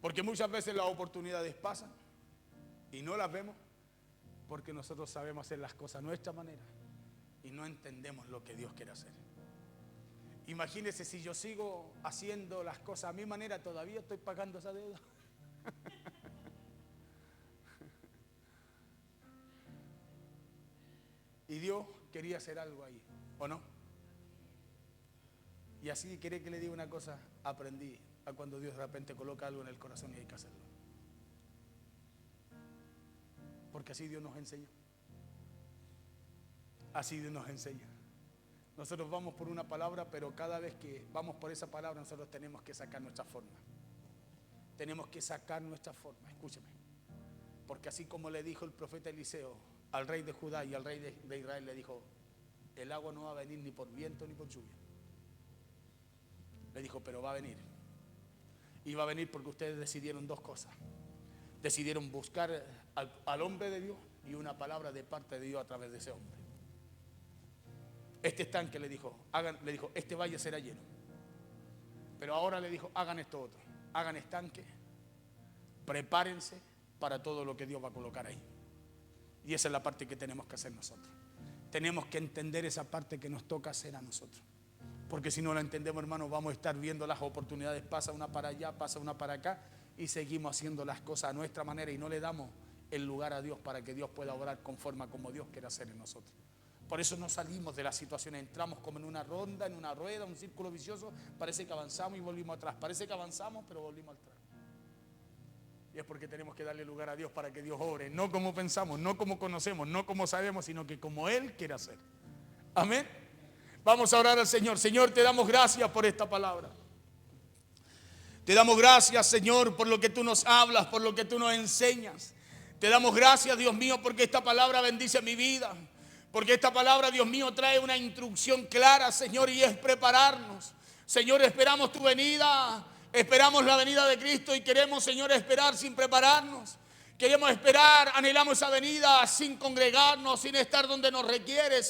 S1: Porque muchas veces las oportunidades pasan y no las vemos porque nosotros sabemos hacer las cosas a nuestra manera y no entendemos lo que Dios quiere hacer. Imagínese si yo sigo haciendo las cosas a mi manera, todavía estoy pagando esa deuda. Y Dios quería hacer algo ahí, ¿o no? Y así quiere que le diga una cosa, aprendí a cuando Dios de repente coloca algo en el corazón y hay que hacerlo. Porque así Dios nos enseña. Así Dios nos enseña. Nosotros vamos por una palabra, pero cada vez que vamos por esa palabra nosotros tenemos que sacar nuestra forma. Tenemos que sacar nuestra forma, escúcheme. Porque así como le dijo el profeta Eliseo al rey de Judá y al rey de Israel, le dijo, el agua no va a venir ni por viento ni por lluvia. Le dijo, pero va a venir. Y va a venir porque ustedes decidieron dos cosas. Decidieron buscar al hombre de Dios y una palabra de parte de Dios a través de ese hombre. Este estanque le dijo, este valle será lleno. Pero ahora le dijo, hagan esto otro. Hagan estanque, prepárense para todo lo que Dios va a colocar ahí. Y esa es la parte que tenemos que hacer nosotros. Tenemos que entender esa parte que nos toca hacer a nosotros. Porque si no la entendemos, hermanos, vamos a estar viendo las oportunidades, pasa una para allá, pasa una para acá, y seguimos haciendo las cosas a nuestra manera y no le damos el lugar a Dios para que Dios pueda obrar conforme a como Dios quiere hacer en nosotros. Por eso no salimos de la situación, entramos como en una ronda, en una rueda, un círculo vicioso. Parece que avanzamos y volvimos atrás. Parece que avanzamos, pero volvimos atrás. Y es porque tenemos que darle lugar a Dios para que Dios obre. No como pensamos, no como conocemos, no como sabemos, sino que como Él quiere hacer. Amén. Vamos a orar al Señor. Señor, te damos gracias por esta palabra. Te damos gracias, Señor, por lo que tú nos hablas, por lo que tú nos enseñas. Te damos gracias, Dios mío, porque esta palabra bendice mi vida. Porque esta palabra, Dios mío, trae una instrucción clara, Señor, y es prepararnos. Señor, esperamos tu venida, esperamos la venida de Cristo y queremos, Señor, esperar sin prepararnos. Queremos esperar, anhelamos esa venida sin congregarnos, sin estar donde nos requiere, sin